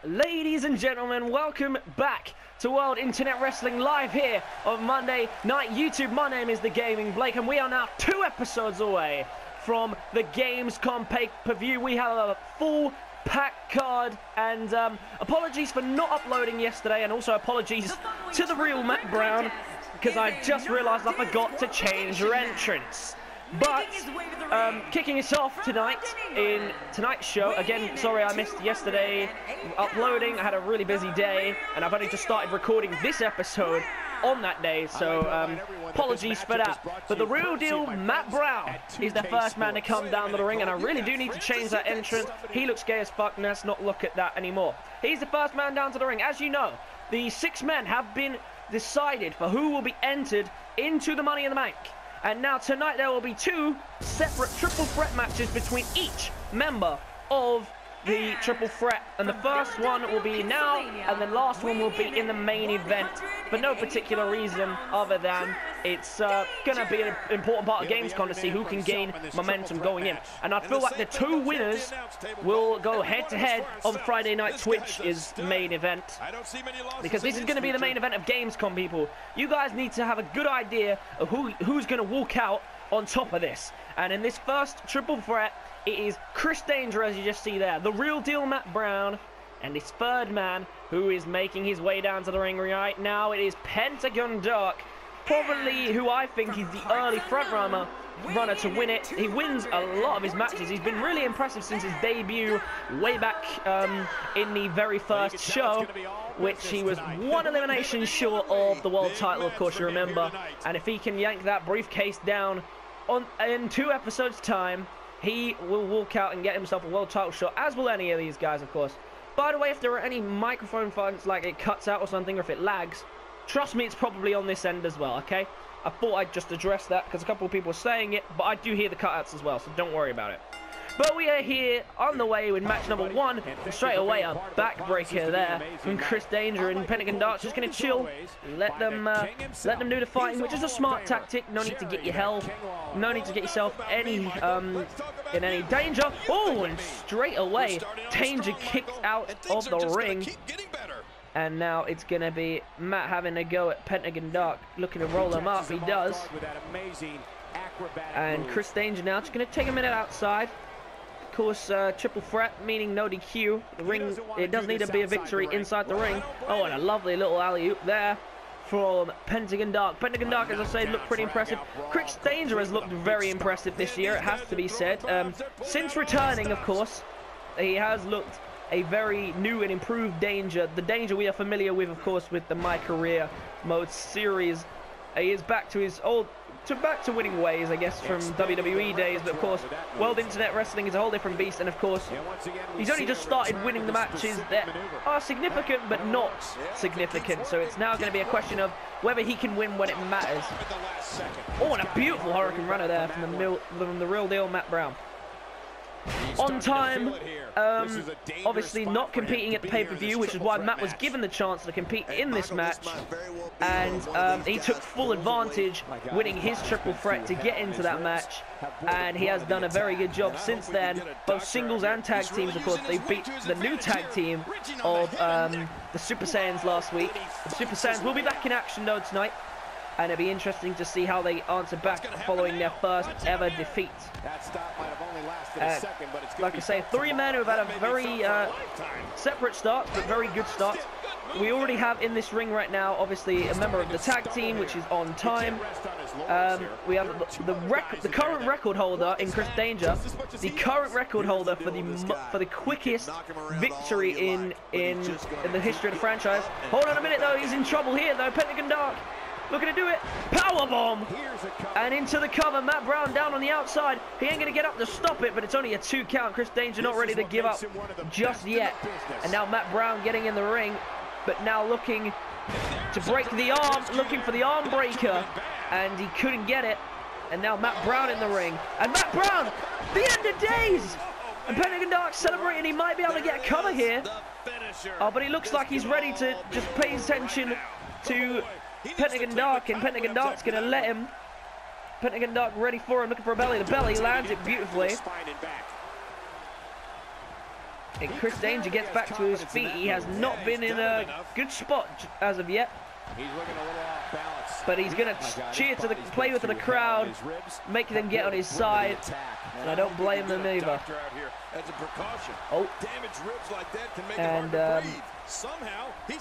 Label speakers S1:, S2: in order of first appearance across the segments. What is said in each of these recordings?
S1: Ladies and gentlemen, welcome back to World Internet Wrestling live here on Monday Night YouTube. My name is The Gaming Blake and we are now 2 episodes away from the Gamescom pay-per-view. We have a full pack card and apologies for not uploading yesterday, and also apologies to TheRealMBrown because I just realised I forgot to change your entrance. But kicking us off tonight in tonight's show, again, sorry I missed yesterday uploading. I had a really busy day and I've only just started recording this episode on that day, so apologies for that. But the real deal, Matt Brown, is the first man to come down to the ring, and I really do need to change that entrance. He looks gay as fuck, and let's not look at that anymore. He's the first man down to the ring. As you know, the 6 men have been decided for who will be entered into the Money in the Bank. And now tonight there will be 2 separate triple threat matches between each member of the triple threat. And the first one will be now, and the last one will be in the main event. For no particular reason other than it's going to be an important part of Gamescom to see who can gain momentum going in. And I feel like the 2 winners will go head-to-head on Friday night. Twitch is the main event, because this is going to be the main event of Gamescom, people. You guys need to have a good idea of who's going to walk out on top of this. And in this first triple threat, it is Chris Danger, as you just see there, the real deal Matt Brown, and his third man, who is making his way down to the ring right now. It is Pentagon Dark, probably who I think is the early front runner to win it. He wins a lot of his matches. He's been really impressive since his debut way back in the very first show, which he was 1 elimination short of the world title, of course, you remember. And if he can yank that briefcase down in 2 episodes time, he will walk out and get himself a world title shot, as will any of these guys, of course. By the way, if there are any microphone functions, like it cuts out or something, or if it lags, trust me, it's probably on this end as well, okay? I thought I'd just address that because a couple of people are saying it, but I do hear the cutouts as well, so don't worry about it. But we are here on the way with match number 1, and straight away a backbreaker there from Chris Danger, and Pentagon Dark's just going to chill, let them do the fighting, which is a smart tactic. No need to get your health, no need to get yourself in any danger. Oh, and straight away Danger kicked out of the ring, and now it's going to be Matt having a go at Pentagon Dark, looking to roll him up. He does, and Chris Danger now just going to take a minute outside. Of course, triple threat, meaning no DQ. The ring, it does need to be a victory inside the ring. Oh, and a lovely little alley-oop there from Pentagon Dark. Pentagon Dark, as I say, looked pretty impressive. Chris Danger has looked very impressive this year, it has to be said. Since returning, of course, he has looked a very new and improved Danger. The Danger we are familiar with, of course, with the My Career Mode series. He is back to his back to winning ways, I guess, from WWE days, but of course, World Internet Wrestling is a whole different beast, and of course, he's only just started winning the matches that are significant, but not significant, so it's now going to be a question of whether he can win when it matters. Oh, and a beautiful Hurricane Runner there from the real deal Matt Brown. On time, obviously not competing at the pay-per-view, which is why Matt was given the chance to compete in this match, and he took full advantage, winning his triple threat to get into that match, and he has done a very good job since then, both singles and tag teams. Of course, they beat the new tag team of the Super Saiyans last week. The Super Saiyans will be back in action though tonight, and it'll be interesting to see how they answer back following their first ever defeat. Like I say, 3 men who have had a very separate start, but very good start. We already have in this ring right now, obviously, a member of the tag team, which is on time. We have the current record holder in Chris Danger, the current record holder for the quickest victory in the history of the franchise. Hold on a minute though, he's in trouble here though. Pentagon Dark looking to do it. Powerbomb! And into the cover. Matt Brown down on the outside. He ain't going to get up to stop it, but it's only a 2 count. Chris Danger not ready to give up just yet. And now Matt Brown getting in the ring, but now looking to break the arm, looking for the arm breaker, and he couldn't get it. And now Matt Brown in the ring. And Matt Brown, the end of days! And Pentagon Dark celebrating, he might be able to get a cover here. Oh, but he looks like he's ready to just pay attention to Pentagon Dark, and Pentagon Dark's going to let him. Pentagon Dark ready for him, looking for a belly. The belly lands it beautifully. And Chris Danger gets back to his feet. He has not been in a good spot as of yet.
S2: He's looking a little off balance.
S1: But he's going to cheer to the play with the crowd, make them get on his side. And I don't blame them either. Oh, and a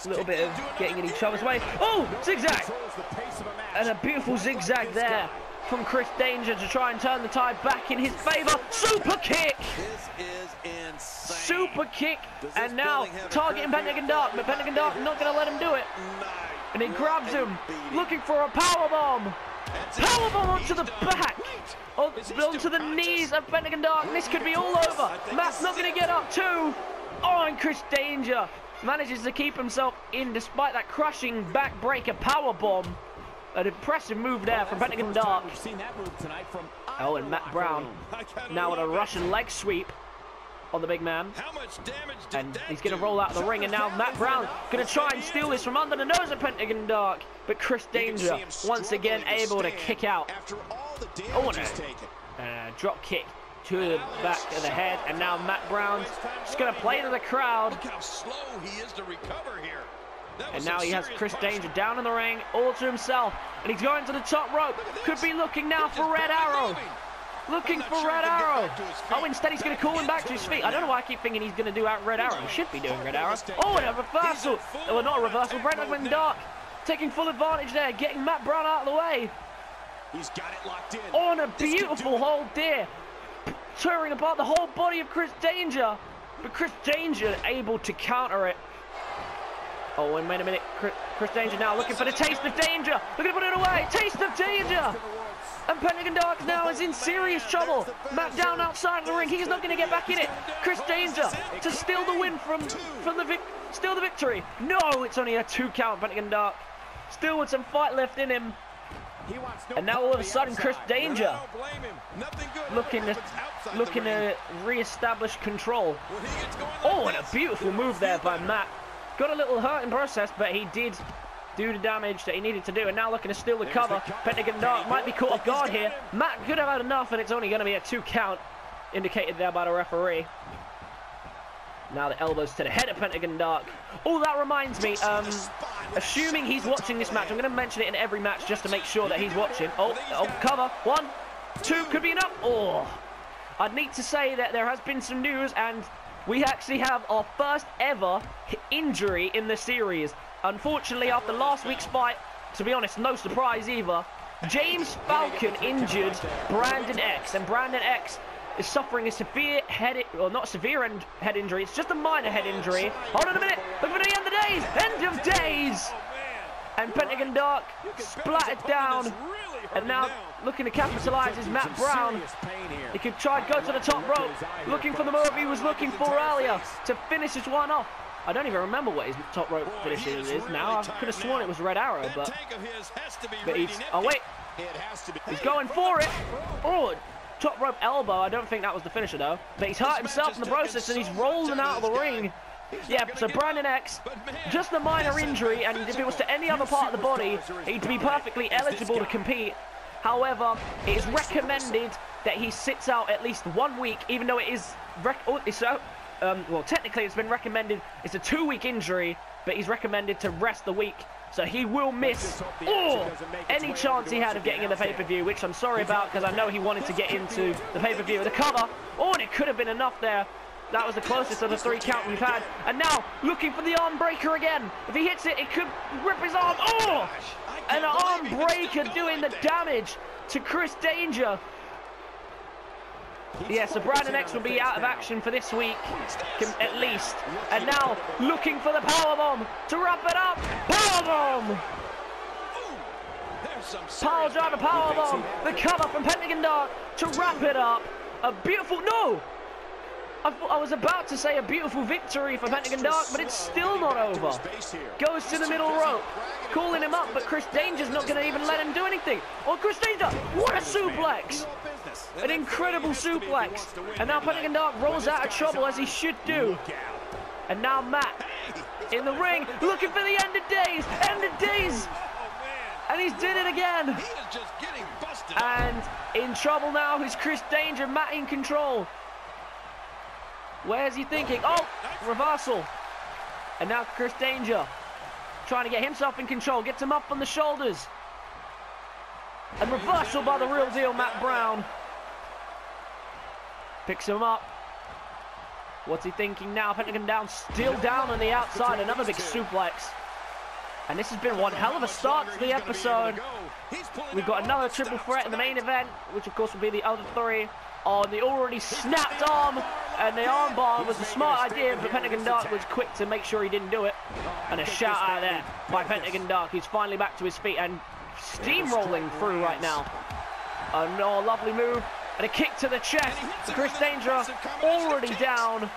S1: little bit of getting in each other's way. Oh, zigzag! And a beautiful zigzag there from Chris Danger to try and turn the tide back in his favor. Super kick! Super kick! And now targeting Pentagon Dark, but Pentagon Dark not going to let him do it. And he grabs him, looking for a powerbomb. Powerbomb onto the back, onto the knees of Pentagon Dark. This could be all over. Matt's not going to get up too. Oh, and Chris Danger manages to keep himself in despite that crushing backbreaker powerbomb. An impressive move there from Pentagon Dark. Oh, and Matt Brown now on a Russian leg sweep on the big man. And he's going to roll out of the ring. And now Matt Brown going to try and steal this from under the nose of Pentagon Dark. But Chris Danger once again able to kick out. Oh, and a drop kick to the back of the head. And now Matt Brown's just going to play to the crowd.
S2: Look how slow he is to recover here.
S1: And now he has Chris Danger down in the ring, all to himself. And he's going to the top rope. Could be looking now for Red Arrow. Looking for Red Arrow. Oh, instead he's going to call him back to his feet. I don't know why I keep thinking he's going to do out Red Arrow. He should be doing Red Arrow. Oh, and a reversal. Well, not a reversal. Pentagon Dark taking full advantage there, getting Matt Brown out of the way.
S2: He's got it locked in.
S1: Oh, and a beautiful hold there. Tearing apart the whole body of Chris Danger. But Chris Danger able to counter it. Oh, and wait a minute. Chris Danger now looking for the taste of danger. Looking to put it away. Taste of danger. And Pentagon Dark now is in serious trouble. Matt down outside of the ring. He's not going to get back in it. Chris Danger to steal the win steal the victory. No, it's only a 2 count. Pentagon Dark still with some fight left in him. And now all of a sudden Chris Danger looking to re-establish control. Oh, and a beautiful move there by Matt. Got a little hurt in process, but he did do the damage that he needed to do. And now looking to steal the cover. Pentagon Dark might be caught off guard here. Matt could have had enough, and it's only going to be a 2 count indicated there by the referee. Now the elbows to the head of Pentagon Dark. Oh, that reminds me, assuming he's watching this match, I'm going to mention it in every match just to make sure that he's watching. Oh, cover. 1, 2, could be enough. Oh, I'd need to say that there has been some news, and we actually have our first ever injury in the series. Unfortunately, after last week's fight, to be honest, no surprise either, James Falcon injured Brandon X, and Brandon X is suffering a severe head, well, not severe head injury, it's just a minor head injury. Hold on a minute, look for the end of days, end of days! And Pentagon Dark splattered down, and now looking to capitalise is Matt Brown. He could try and go to the top rope, looking for the move he was looking for earlier to finish this one off. I don't even remember what his top rope finish is now. I could have sworn it was Red Arrow, but he's, oh wait, he's going for it. Oh, top rope elbow. I don't think that was the finisher though, but he's hurt himself in the process and he's rolling out of the ring. Yeah, so Brandon X, just a minor injury, and if it was to any other part of the body, he'd be perfectly eligible to compete. However, it is recommended that he sits out at least 1 week, even though it is well, technically it's been recommended it's a 2-week injury, but he's recommended to rest the week, so he will miss any chance he had of getting in the pay-per-view, which I'm sorry about because I know he wanted to get into the pay-per-view. The cover, and it could have been enough there. That was the closest of the 3 count we've had. And now, looking for the arm breaker again. If he hits it, it could rip his arm. Oh! An arm breaker doing the damage to Chris Danger. Yeah, so Brandon X will be out of action for this week, at least. And now, looking for the powerbomb to wrap it up. Powerbomb! Power driver powerbomb. The cover from Pentagon Dark to wrap it up. A beautiful, no! I was about to say a beautiful victory for Pentagon Dark, but it's still not over. Goes to the middle rope, calling him up, but Chris Danger's not going to even let him do anything. Oh, Chris Danger, what a suplex! An incredible suplex. And now Pentagon Dark rolls out of trouble as he should do. And now Matt in the ring, looking for the end of days, end of days. And he's did it again. And in trouble now is Chris Danger, Matt in control. Where's he thinking? Oh, reversal. And now Chris Danger trying to get himself in control. Gets him up on the shoulders. And reversal by the real deal, Matt Brown. Picks him up. What's he thinking now? Pentagon down, still down on the outside. Another big suplex. And this has been one hell of a start to the episode. We've got another triple threat in the main event, which of course will be the other three. On the already snapped arm, and the armbar was a smart idea, but Pentagon Dark was quick to make sure he didn't do it. And a shout out there by Pentagon Dark. He's finally back to his feet and steamrolling through right now. Oh, lovely move. And a kick to the chest. Chris Danger already down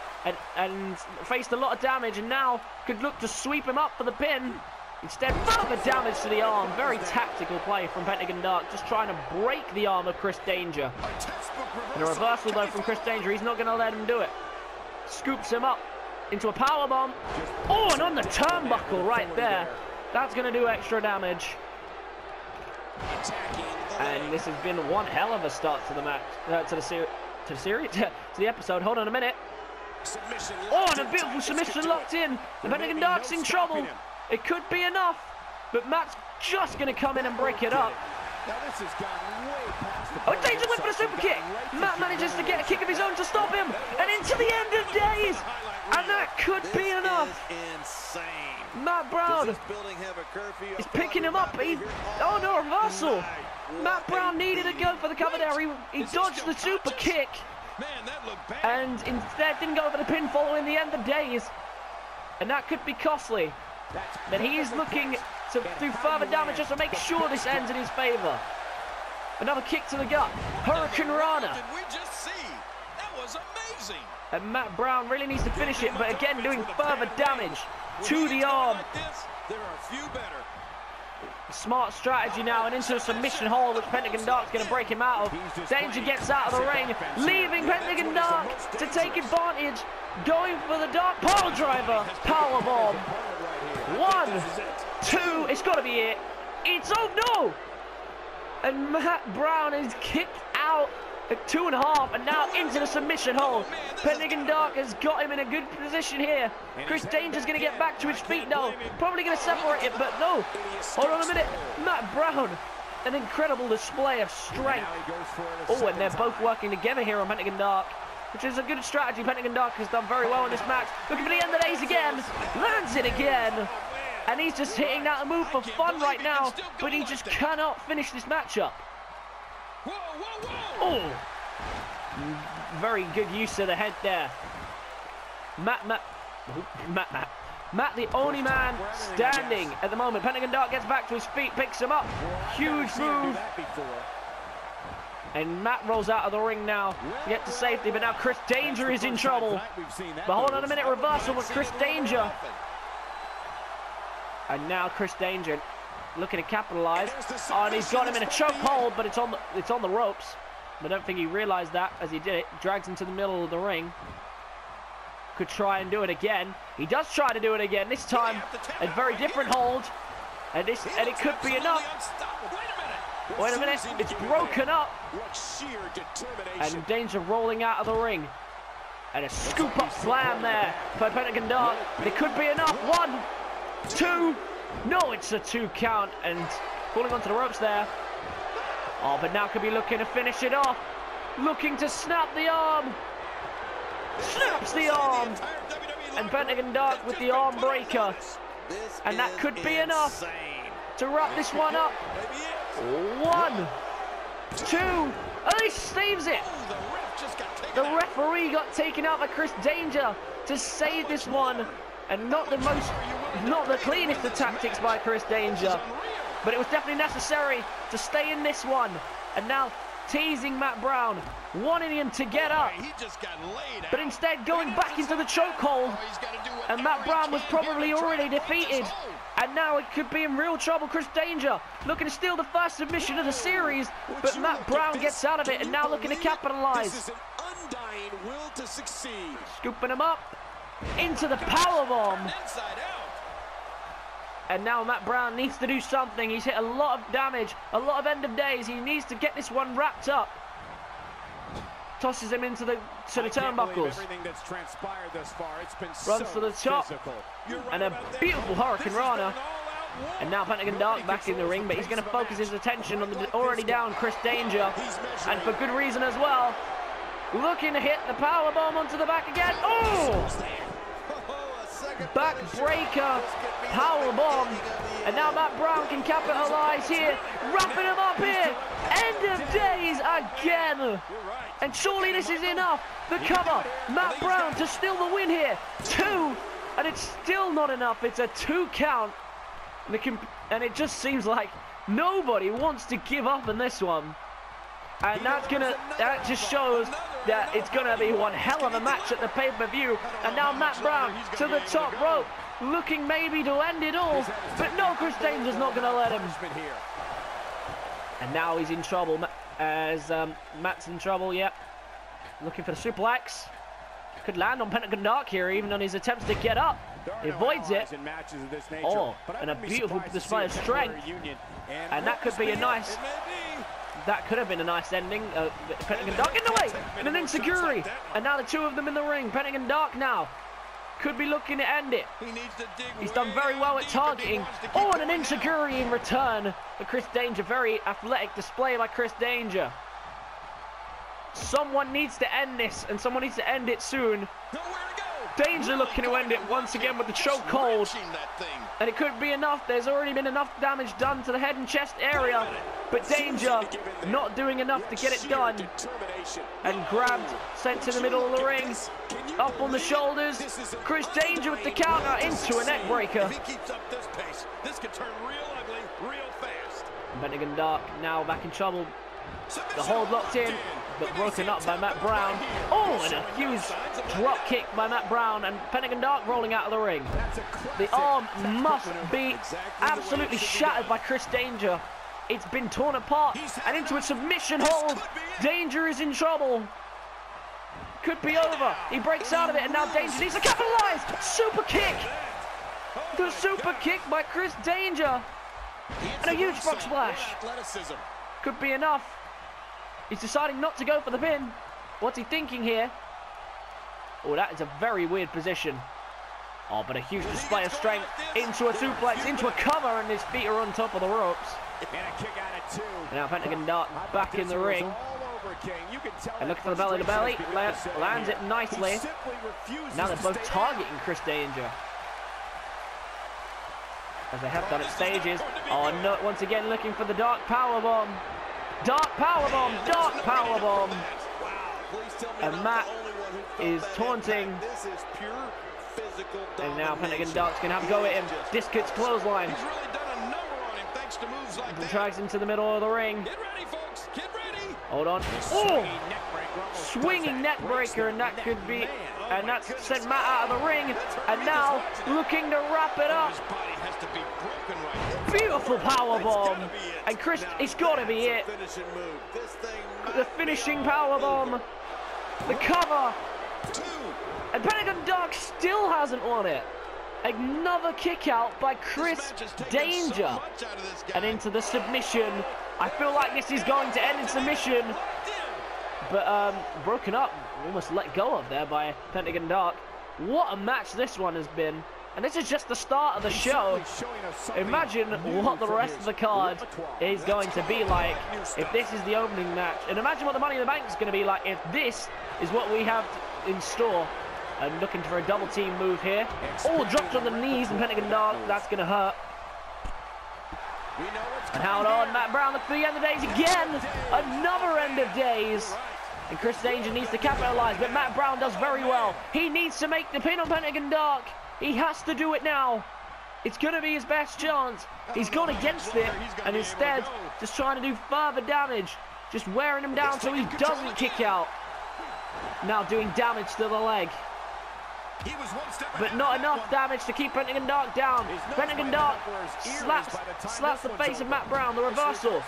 S1: and faced a lot of damage, and now could look to sweep him up for the pin. Instead, further damage to the arm. Very tactical play from Pentagon Dark, just trying to break the arm of Chris Danger. And a reversal though from Chris Danger. He's not going to let him do it. Scoops him up into a powerbomb. Oh, and on the turnbuckle right there. That's going to do extra damage. And this has been one hell of a start to the match, to the episode. Hold on a minute. Oh, and a beautiful submission locked in. The Pentagon Dark's in trouble. It could be enough, but Matt's just going to come in and break it up. Oh, Danger went for the super kick. Matt manages to get a kick of his own to stop him, and into the end of days. And that could be enough. Matt Brown is picking him up. Oh no, reversal. Matt Brown needed to go for the cover there. He dodged the super kick, and instead didn't go for the pinfall in the end of days. And that could be costly. But he is looking to do further damage just to make sure this ends in his favor. Another kick to the gut. Hurricane Rana.
S2: Did we just see? That was amazing.
S1: And Matt Brown really needs to finish it, but again doing further damage to the arm.
S2: There are a few better.
S1: Smart strategy now, and into a submission hold, which Pentagon Dark's going to break him out of. Danger gets out of the ring, leaving Pentagon Dark to take advantage. Going for the Dark Pile Driver. Powerbomb. 1, 2, it's got to be it. It's, oh no! And Matt Brown is kicked out at 2.5, and now into the submission hold. Pentagon Dark has got him in a good position here. Chris Danger's going to get back to his feet now. Probably going to separate it, but no. Hold on a minute. Matt Brown, an incredible display of strength. Oh, and they're both working together here on Pentagon Dark, which is a good strategy. Pentagon Dark has done very well in this match. Looking for the end of days again. Lands it again. And he's just hitting that move for fun right now, but he just cannot finish this matchup. Oh, very good use of the head there. Matt, the only man standing at the moment. Pentagon Dark gets back to his feet, picks him up. Huge move. And Matt rolls out of the ring now to get to safety, but now Chris Danger is in trouble. But hold on a minute, reversal with Chris Danger. And now Chris Danger looking to capitalize. Oh, and he's got him in a chokehold, but it's on the ropes. I don't think he realized that as he did it. Drags him to the middle of the ring. Could try and do it again. He does try to do it again. This time, a very different hold. And it could be enough. Wait a minute. It's broken up. And Danger rolling out of the ring. And a scoop up slam there for Pentagon Dark. But it could be enough. 1, 2. No, it's a 2 count. And falling onto the ropes there. Oh, but now could be looking to finish it off. Looking to snap the arm. Snaps the arm. And Pentagon Dark with the arm breaker. And that could be enough to wrap this one up. 1, 2. Oh, he saves it. The referee got taken out by Chris Danger to save this one. And not the cleanest of tactics by Chris Danger. But it was definitely necessary to stay in this one. And now teasing Matt Brown, wanting him to get up. But instead going back into the chokehold. And Matt Brown was probably already defeated. And now it could be in real trouble. Chris Danger looking to steal the first submission of the series. But Matt Brown gets out of it and now looking to capitalize. Scooping him up into the powerbomb. And now Matt Brown needs to do something. He's hit a lot of damage, a lot of end of days. He needs to get this one wrapped up. tosses him into the turnbuckles. Runs to the top, and a beautiful Hurricane Rana. And now Pentagon Dark back in the ring, but he's going to focus his attention on the already down Chris Danger, and for good reason as well. Looking to hit the powerbomb onto the back again. Oh! Backbreaker powerbomb, and now Matt Brown can capitalize here, wrapping him up here. End of days again, and surely this is enough. The cover, Matt Brown to steal the win here. 2, and it's still not enough. It's a 2 count, and it just seems like nobody wants to give up in this one. And that just shows that it's gonna be one hell of a match at the pay-per-view. And now Matt Brown to the top rope, looking maybe to end it all, but no, Chris Danger's not gonna let him. And now he's in trouble, as Matt's in trouble. Yep, looking for the suplex. Could land on Pentagon Dark here, even on his attempts to get up. He avoids it. Oh, and a beautiful display of strength. And that could be a nice. That could have been a nice ending. Pentagon Dark in the way, and an ensecurity. And now the 2 of them in the ring. Pentagon Dark now could be looking to end it. He's done very well at targeting. Oh, and an insecurity in return for Chris Danger. Very athletic display by Chris Danger. Someone needs to end this, and someone needs to end it soon. Danger looking to end it once again with the chokehold. And it could be enough. There's already been enough damage done to the head and chest area. But Danger not doing enough to get it done. And grabbed, sent to the middle of the ring. Up on the shoulders. Chris Danger with the counter into a neck breaker. Pentagon Dark now back in trouble. The hold locked in, but broken up by Matt Brown. Oh, and a huge drop kick by Matt Brown, and Pentagon Dark rolling out of the ring. The arm must be absolutely shattered by Chris Danger. It's been torn apart and into a submission hold. Danger is in trouble. Could be over. He breaks out of it, and now Danger needs to capitalize. Super kick. The super kick by Chris Danger. And a huge frog splash. Could be enough. He's deciding not to go for the pin. What's he thinking here? Oh, that is a very weird position. Oh, but a huge display of strength into a suplex, into a cover, and his feet are on top of the ropes. And now Pentagon Dark back in the ring. And looking for the belly to belly. Lands it nicely. Now they're both targeting Chris Danger, as they have done at stages. Oh, no, once again looking for the Dark Powerbomb. Dark Powerbomb, Dark Powerbomb. And Matt is taunting. And now Pentagon Dark's going to have a go at him. Discus clothesline. Drags into the middle of the ring. Hold on. Oh! Swinging neck breaker, and that could be... And that's sent Matt out of the ring. And now looking to wrap it up. Beautiful powerbomb. And Chris, it's got to be it. The finishing powerbomb. The cover. And Pentagon Dark still hasn't won it. Another kick out by Chris Danger. And into the submission. I feel like this is going to end in submission. But broken up, almost let go of there by Pentagon Dark. What a match this one has been. And this is just the start of the show. Imagine what the rest of the card is going to be like if this is the opening match. And imagine what the Money in the Bank is going to be like if this is what we have in store. And looking for a double team move here. Oh, dropped on the knees and Pentagon Dark. That's going to hurt. And hold on, Matt Brown looks for the end of days again. Another end of days. And Chris Danger needs to capitalize, but Matt Brown does very well. He needs to make the pin on Pentagon Dark. He has to do it now. It's going to be his best chance. He's gone against it, and instead just trying to do further damage. Just wearing him down so he doesn't kick out. Now doing damage to the leg. But not enough damage to keep Pentagon Dark down. Pentagon Dark slaps the face of Matt Brown, the reversal.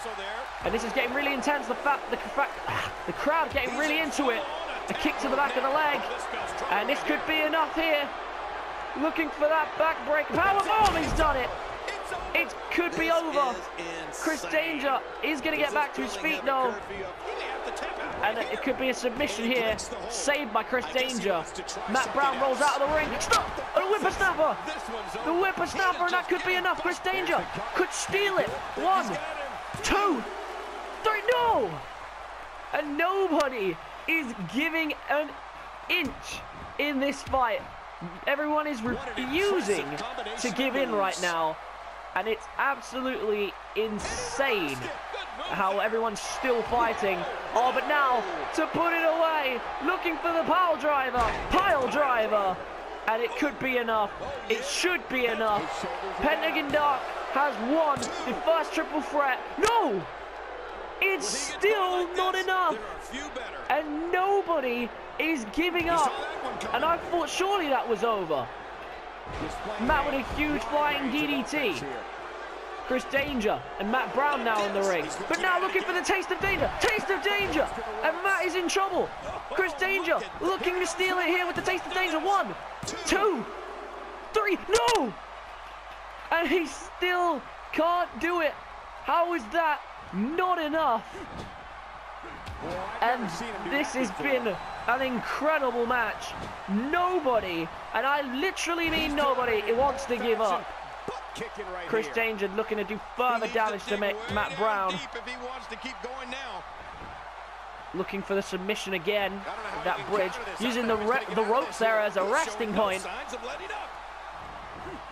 S1: And this is getting really intense. The crowd getting really into it. A kick to the back of the leg. And this could be enough here. Looking for that backbreak. Powerbomb, he's done it. It could be over. Chris Danger is going to get back to his feet though. And it could be a submission here, saved by Chris Danger. Matt Brown rolls out of the ring. Stop! A whippersnapper! The whippersnapper, and that could be enough. Chris Danger could steal it. 1, 2, 3, no! And nobody is giving an inch in this fight. Everyone is refusing to give in right now. And it's absolutely insane how everyone's still fighting. Oh, but now to put it away, looking for the pile driver. And it could be enough. It should be enough. Pentagon Dark has won the first triple threat. No! It's still not enough. And nobody is giving up. And I thought surely that was over. Matt with a huge flying DDT. Chris Danger and Matt Brown now in the ring. But now looking for the taste of danger. Taste of danger! And Matt is in trouble. Chris Danger looking to steal it here with the taste of danger. 1, 2, 3. No! And he still can't do it. How is that not enough? And this has been an incredible match. Nobody, and I literally mean nobody, wants to give up. Chris Danger looking to do further damage to Matt Brown. Looking for the submission again with that bridge. Using the ropes there as a resting point.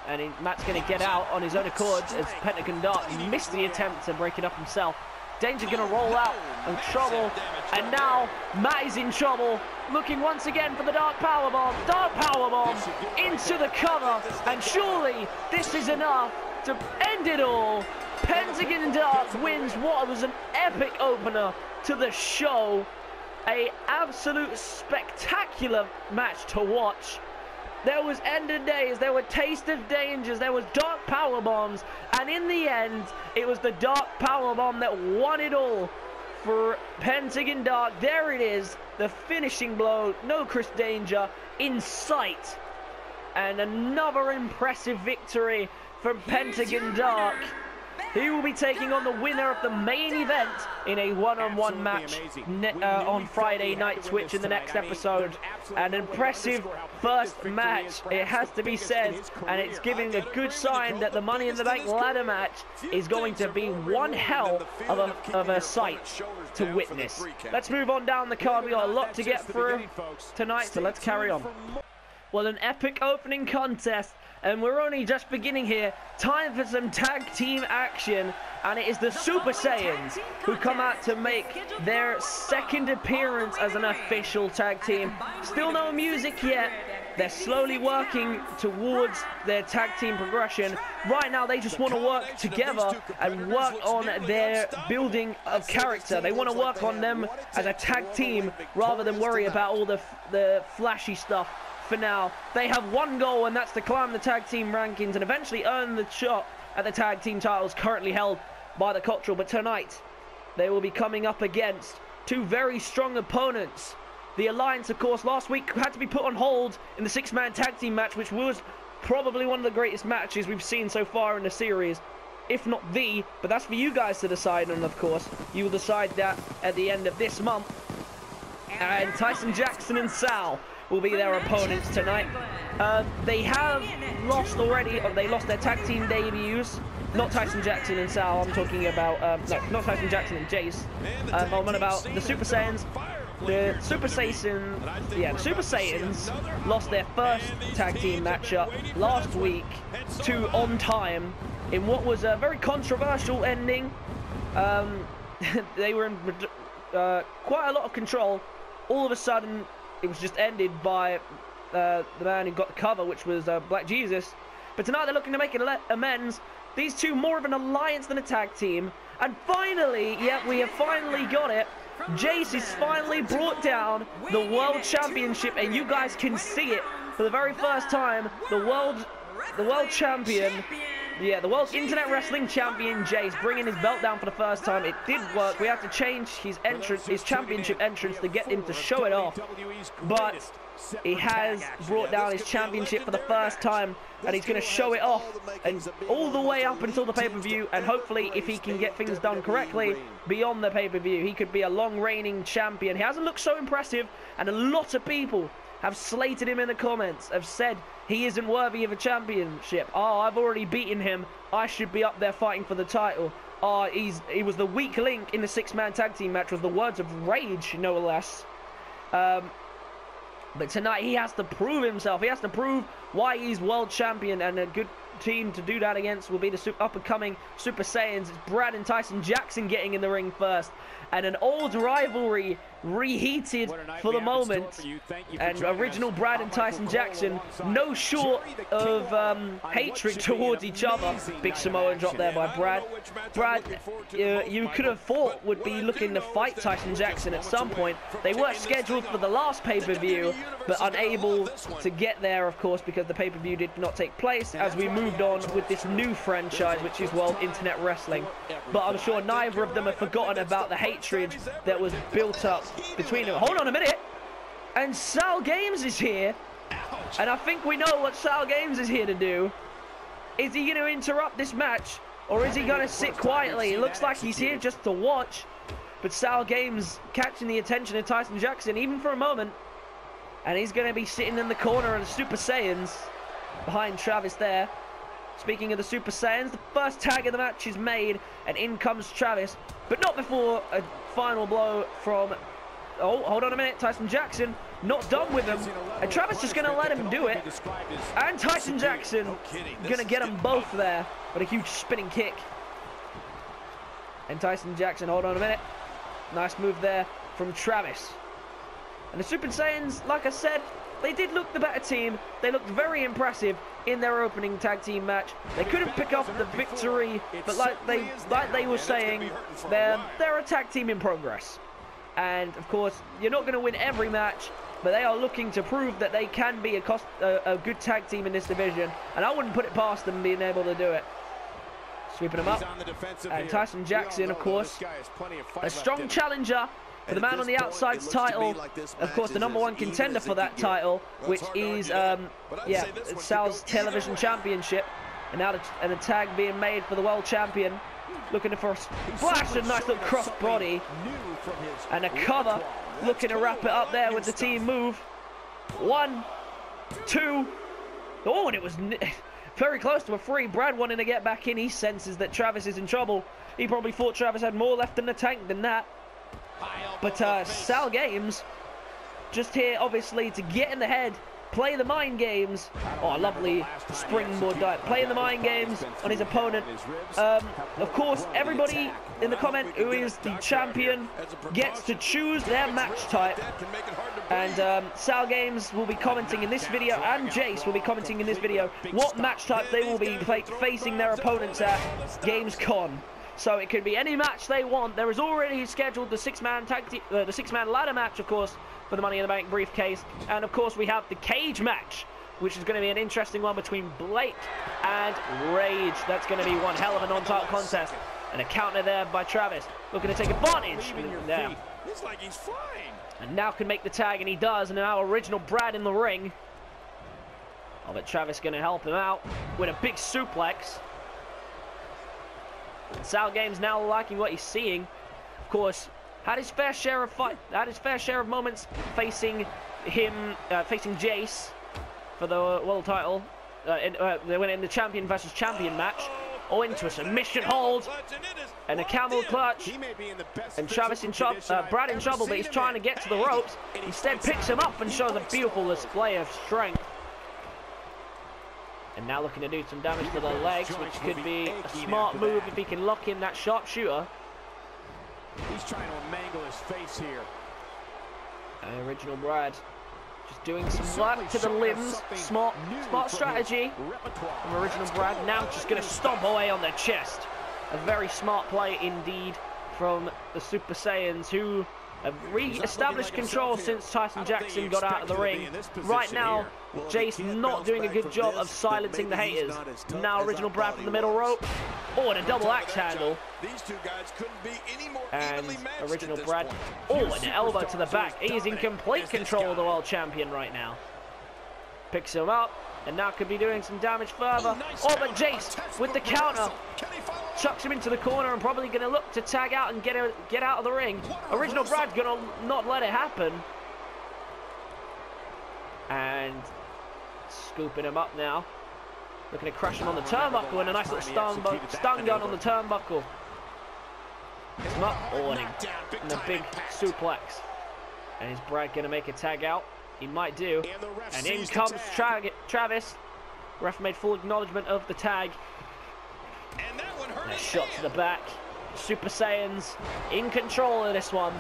S1: And Matt's going to get out on his own accord as Pentagon Dark missed the attempt to break it up himself. Danger going to roll out in trouble. And now Matt is in trouble. Looking once again for the Dark Powerbomb. Dark Powerbomb into the cover. And surely this is enough to end it all. Pentagon Dark wins what was an epic opener to the show. An absolute spectacular match to watch. There was end of days, there were taste of dangers, there was dark power bombs, and in the end, it was the dark power bomb that won it all for Pentagon Dark. There it is, the finishing blow. No Chris Danger in sight, and another impressive victory from Pentagon Dark. He will be taking on the winner of the main event in a one-on-one match on Friday night Twitch in the next episode. An impressive first match, it has to be said, and it's giving a good sign that the Money in the Bank ladder match is going to be one hell of a sight to witness. Let's move on down the card. We got a lot to get through tonight, so let's carry on. Well, an epic opening contest, and we're only just beginning here. Time for some tag team action, and it is the Super Saiyans who come out to make their second appearance as an official tag team. Still no music yet. They're slowly working towards their tag team progression. Right now, they just want to work together and work on their building of character. They want to work on them as a tag team rather than worry about all the flashy stuff. For now, they have one goal, and that's to climb the tag team rankings and eventually earn the shot at the tag team titles currently held by the Cotterells. But tonight, they will be coming up against two very strong opponents. The Alliance, of course, last week had to be put on hold in the six-man tag team match, which was probably one of the greatest matches we've seen so far in the series, if not the, but that's for you guys to decide, and of course, you will decide that at the end of this month. And Tyson, Jackson, and Sal will be their opponents tonight. They have lost already. They lost their tag team debuts. Not Tyson, Jackson, and Sal. I'm talking about no, not Tyson, Jackson, and Jace. I'm on about the Super Saiyans. The Super Saiyans lost their first tag team matchup last week to On Time in what was a very controversial ending. They were in quite a lot of control. All of a sudden, it was just ended by the man who got the cover, which was Black Jesus. But tonight they're looking to make amends. These two more of an alliance than a tag team. And finally, yeah, we have finally got it. Jace is finally brought down the World Championship, and you guys can see it for the very first time. The world champion, yeah, the World Internet Wrestling Champion Jace bringing his belt down for the first time. It did work. We had to change his entrance, his championship entrance, to get him to show it off. But He has brought down his championship for the first time, and he's going to show it off and all the way up until the pay-per-view, and hopefully if he can get things done correctly beyond the pay-per-view, he could be a long reigning champion. He hasn't looked so impressive, and a lot of people have slated him in the comments, have said he isn't worthy of a championship. Oh, I've already beaten him, I should be up there fighting for the title. Oh, he was the weak link in the 6-man tag team match, was the words of rage, no less. But tonight he has to prove himself. He has to prove why he's world champion, and a good team to do that against will be the up-and-coming Super Saiyans. It's Brad and Tyson Jackson getting in the ring first, and an old rivalry reheated for the moment. And original Brad and Tyson Jackson, no short of hatred towards each other. Big Samoan drop there by Brad. Brad, you could have thought would be looking to fight Tyson Jackson at some point. They were scheduled for the last pay-per-view, but unable to get there, of course, because the pay-per-view did not take place, as we moved on with this new franchise, which is World Internet Wrestling. But I'm sure neither of them have forgotten about the hatred that was built up between them. Hold on a minute, and SaLgames is here, and I think we know what SaLgames is here to do. Is he going to interrupt this match, or is he going to sit quietly? It looks like he's here just to watch, but SaLgames catching the attention of Tyson Jackson even for a moment, and he's going to be sitting in the corner of the Super Saiyans behind Travis there. Speaking of the Super Saiyans, the first tag of the match is made, and in comes Travis, but not before a final blow from... Oh, hold on a minute, Tyson Jackson not done with him, and Travis just going to let him do it, and Tyson Jackson going to get them both there with a huge spinning kick. And Tyson Jackson, hold on a minute, nice move there from Travis. And the Super Saiyans, like I said, they did look the better team. They looked very impressive in their opening tag team match. They couldn't pick up the victory, but like they were saying, they're a tag team in progress. And of course, you're not going to win every match, but they are looking to prove that they can be a good tag team in this division. And I wouldn't put it past them being able to do it. Sweeping them up. And Tyson Jackson, of course, a strong challenger for the man on the outside's title, of course the #1 contender for that title, which is Sal's television championship, and now a tag being made for the world champion, looking for a splash, a nice little cross body, and a cover, looking to wrap it up there with the team move. 1, 2, oh, and it was very close to a 3. Brad wanting to get back in. He senses that Travis is in trouble. He probably thought Travis had more left in the tank than that. But SaLgames just here, obviously, to get in the head, play the mind games. Oh, lovely springboard dive. Playing the mind games on his opponent. Of course, everybody in the comment who is the champion gets to choose their match type. And SaLgames will be commenting in this video, and Jace will be commenting in this video, what match type they will be facing their opponents at Gamescom. So it could be any match they want. There is already scheduled the 6-man ladder match, of course, for the Money in the Bank briefcase. And of course we have the cage match, which is going to be an interesting one between Blake and Rage. That's going to be one hell of a non-title contest. And a counter there by Travis, looking to take advantage. There.
S2: It's like he's flying.
S1: And now can make the tag, and he does. And now original Brad in the ring. Oh, but Travis going to help him out with a big suplex. SaLgames now liking what he's seeing. Of course, had his fair share of moments facing him, facing Jace for the world title. They went in the champion versus champion match. Oh, into a submission hold and a camel clutch. And Travis in trouble, Brad in trouble, but he's trying to get to the ropes. Instead, picks him up and shows a beautiful display of strength. And now looking to do some damage to the legs, which could be a smart move if he can lock in that sharpshooter.
S3: He's trying to mangle his face here.
S1: Original Brad just doing some work to the limbs. Smart strategy from original Brad. Now just going to stomp away on their chest. A very smart play indeed from the Super Saiyans, who have re-established control since Tyson Jackson got out of the ring. Right now, Jace not doing a good job of silencing the haters. Now Original Brad from the middle rope. Oh, and a double axe handle. And Original Brad. Oh, and an elbow to the back. He is in complete control of the world champion right now. Picks him up, and now could be doing some damage further. Oh, but Jace with the counter. Chucks him into the corner and probably going to look to tag out and get out of the ring. Original Brad's going to not let it happen. And scooping him up now. Looking to crash him on the turnbuckle and a nice little stun gun on the turnbuckle. Hits him up. Oh, and a big suplex. And is Brad going to make a tag out? He might do. And in comes Travis. Ref made full acknowledgement of the tag. And a shot to the back. Super Saiyans in control of this one.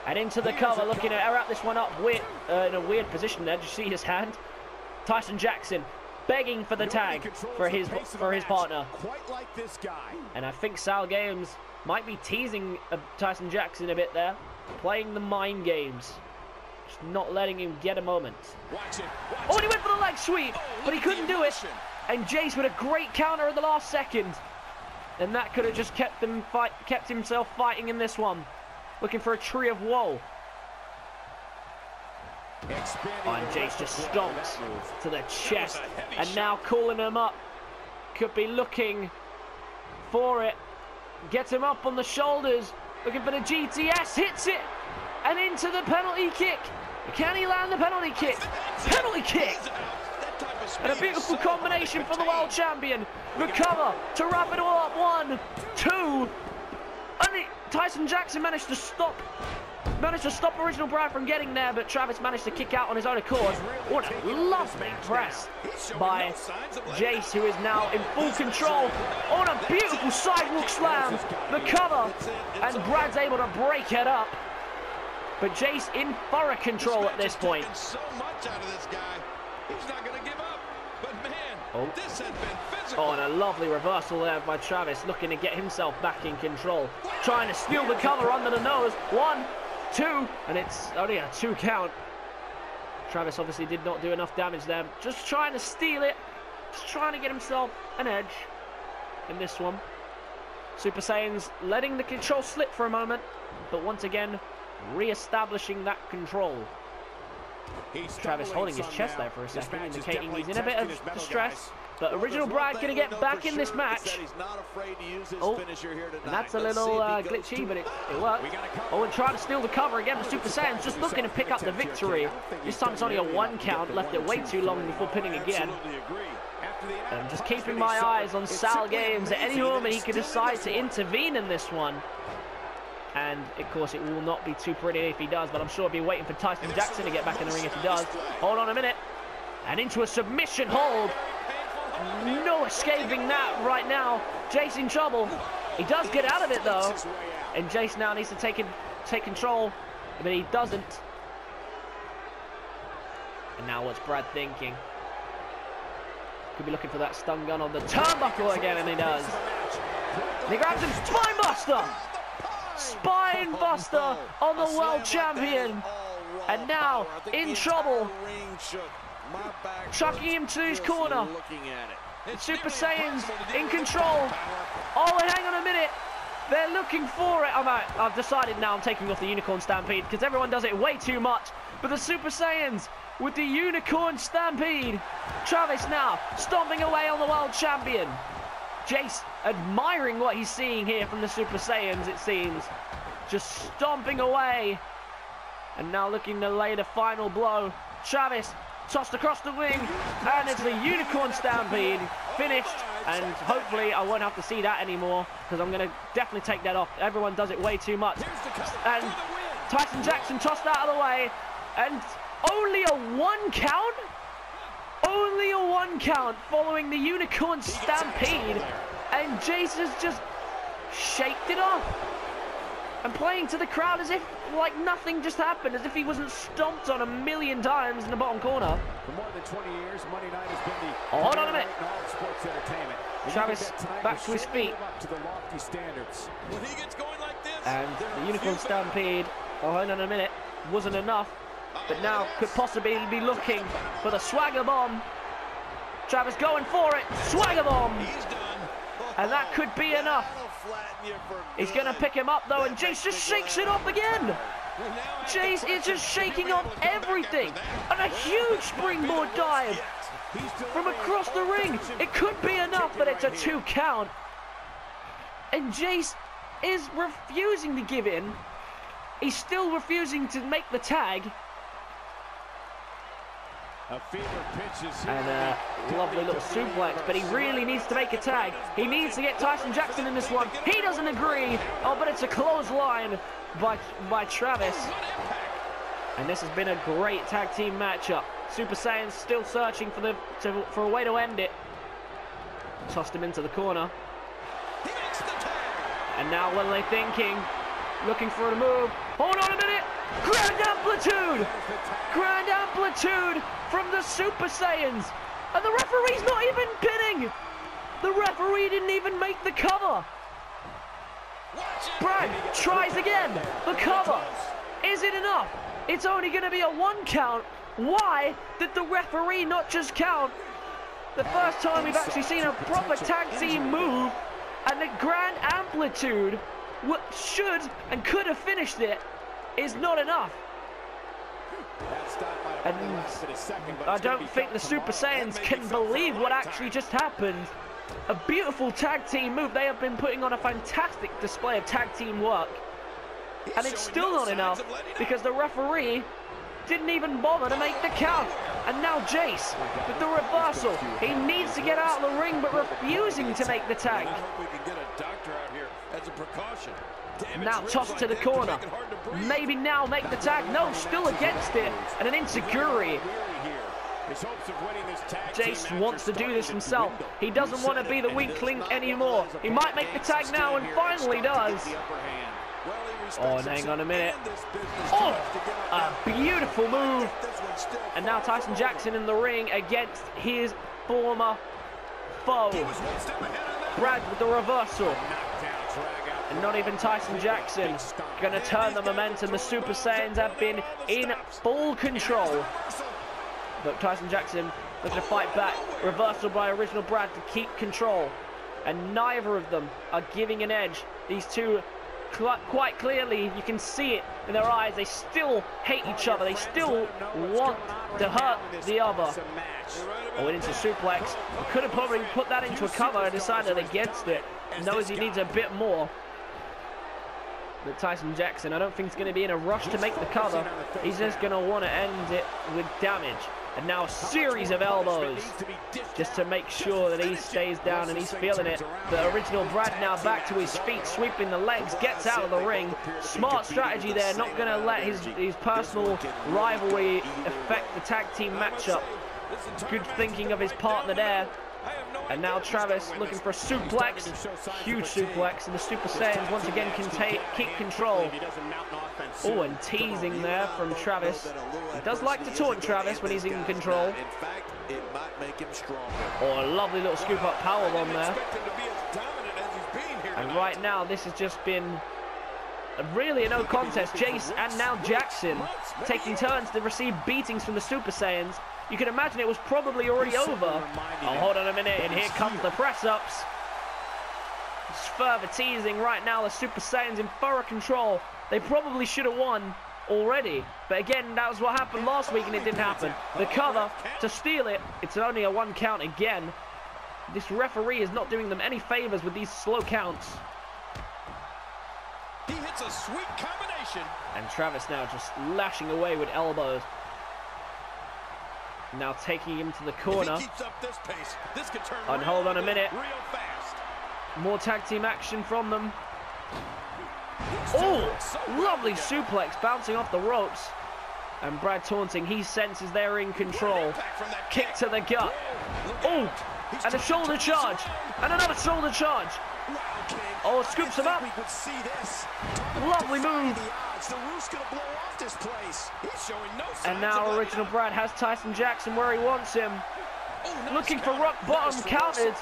S1: And into the cover, looking to wrap this one up in a weird position there. Did you see his hand? Tyson Jackson begging for the tag for his partner. And I think SaLgames might be teasing Tyson Jackson a bit there. Playing the mind games. Just not letting him get a moment. Oh, and he went for the leg sweep, but he couldn't do it. And Jace with a great counter at the last second. And that could have just kept himself fighting in this one. Looking for a tree of woe. Oh, and Jace just stomps to the chest. And now calling him up. Could be looking for it. Gets him up on the shoulders. Looking for the GTS. Hits it. And into the penalty kick. Can he land the penalty kick? Penalty kick! And a beautiful combination for the world champion. Recover to wrap it all up. 1, 2. And Tyson Jackson managed to stop Original Brad from getting there, but Travis managed to kick out on his own accord. What a lovely press by Jace, who is now in full control. On a beautiful sidewalk slam. The cover. And Brad's able to break it up. But Jace in thorough control at this point.
S2: So much out of this guy. He's not going to give up. But man, this has been physical.
S1: Oh, and a lovely reversal there by Travis, looking to get himself back in control. Trying to steal the cover under the nose. 1, 2, and it's only a 2 count. Travis obviously did not do enough damage there. Just trying to steal it. Just trying to get himself an edge in this one. Super Saiyans letting the control slip for a moment, but once again, re-establishing that control. Travis holding his chest there for a second, indicating he's in a bit of distress. But Original Brad going to get back in this match. Oh, and that's a little glitchy, but it worked. Oh, and trying to steal the cover again. The Super Saiyans just looking to pick up the victory. This time it's only a 1 count, left it way too long before pinning again. And I'm just keeping my eyes on SaLgames. At any moment he could decide to intervene in this one. And, of course, it will not be too pretty if he does, but I'm sure he'll be waiting for Tyson Jackson to get back in the ring if he does. Hold on a minute. And into a submission hold. No escaping that right now. Jace in trouble. He does get out of it, though. And Jace now needs to take control, but he doesn't. And now what's Brad thinking? Could be looking for that stun gun on the turnbuckle again, and he does. And he grabs him. Spinebuster! Spinebuster on the world champion. And now in trouble. Chucking him to his corner. Super Saiyans in control. Oh, and hang on a minute. They're looking for it. I've decided now I'm taking off the Unicorn Stampede because everyone does it way too much. But the Super Saiyans with the Unicorn Stampede. Travis now stomping away on the world champion. Jace admiring what he's seeing here from the Super Saiyans, it seems. Just stomping away. And now looking to lay the final blow. Travis tossed across the wing. And it's the Unicorn Stampede finished. And hopefully I won't have to see that anymore, because I'm going to definitely take that off. Everyone does it way too much. And Tyson Jackson tossed out of the way. And only a 1 count? Only a 1 count following the Unicorn Stampede. And Jace has just shaked it off. And playing to the crowd as if like nothing just happened, as if he wasn't stomped on 1,000,000 times in the bottom corner.
S3: For more than 20 years, Monday night has been the
S1: hold on a minute.
S3: sports entertainment.
S1: Travis back to his feet.
S3: To the lofty standards.
S2: When he gets going like this,
S1: and the Unicorn Stampede Oh, hold on a minute. Wasn't enough. But now could possibly be looking for the swagger bomb. Travis going for it. Swagger bomb. And that could be enough. He's going to pick him up though, and Jace just shakes it off again. Jace is just shaking off everything. And a huge springboard dive from across the ring. It could be enough, but it's a 2 count. And Jace is refusing to give in. He's still refusing to make the tag. And a lovely little suplex, but he really needs to make a tag. He needs to get Tyson Jackson in this one. He doesn't agree. Oh, but it's a clothesline by Travis. And this has been a great tag team matchup. Super Saiyans still searching for a way to end it. Tossed him into the corner. And now what are they thinking? Looking for a move. Hold on a minute. Grand amplitude. Grand amplitude from the Super Saiyans. And the referee's not even pinning. The referee didn't even make the cover. Brad tries again. The cover. Is it enough? It's only going to be a 1 count. Why did the referee not just count? The first time we've actually seen a proper tag team move, and the grand amplitude, what should and could have finished it, is not enough. And I don't think the Super Saiyans can believe what actually just happened. A beautiful tag team move. They have been putting on a fantastic display of tag team work. And it's still not enough because the referee didn't even bother to make the count. And now Jace with the reversal. He needs to get out of the ring but refusing to make the tag. Now tossed to the corner. Maybe now make the tag. No, still against it. And an enziguri. Jace wants to do this himself. He doesn't want to be the weak link anymore. He might make the tag now and finally does. Oh, and hang on a minute. Oh, a beautiful move. And now Tyson Jackson in the ring against his former foe. Brad with the reversal. And not even Tyson Jackson going to turn the momentum. The Super Saiyans have been in full control. But Tyson Jackson looking to fight back. Reversal by original Brad to keep control. And neither of them are giving an edge. These two, quite clearly, you can see it in their eyes. They still hate each other. They still want to hurt the other. Oh, went into suplex. Could have probably put that into a cover and decided against it. Knows he needs a bit more. But Tyson Jackson, I don't think he's going to be in a rush to make the cover. He's just going to want to end it with damage. And now a series of elbows just to make sure that he stays down and he's feeling it. The original Brad now back to his feet, sweeping the legs, gets out of the ring. Smart strategy there, not going to let his personal rivalry affect the tag team matchup. Good thinking of his partner there. And now Travis looking for a suplex, huge suplex, and the Super Saiyans once again can keep control. Oh, and teasing there from Travis. He does like to taunt Travis when he's in control. Oh, a lovely little scoop up powerbomb there. And right now this has just been really a no contest. Jace and now Jackson taking turns to receive beatings from the Super Saiyans. You can imagine it was probably already over. Oh, hold on a minute, and here comes the press-ups. Further teasing right now, the Super Saiyans in thorough control. They probably should have won already. But again, that was what happened last week, and it didn't happen. The cover to steal it, it's only a 1 count again. This referee is not doing them any favors with these slow counts.
S2: He hits a sweet combination.
S1: And Travis now just lashing away with elbows. Now taking him to the corner.
S2: If he keeps up this pace, this could turn
S1: and hold on a minute.
S2: Real fast.
S1: More tag team action from them. Oh, lovely suplex bouncing off the ropes. And Brad taunting, he senses they're in control. Kick to the gut. Oh, and a shoulder charge. And another shoulder charge. Oh, scoops him up. Lovely move. And now original Brad has Tyson Jackson where he wants him. Looking for rock bottom, countered.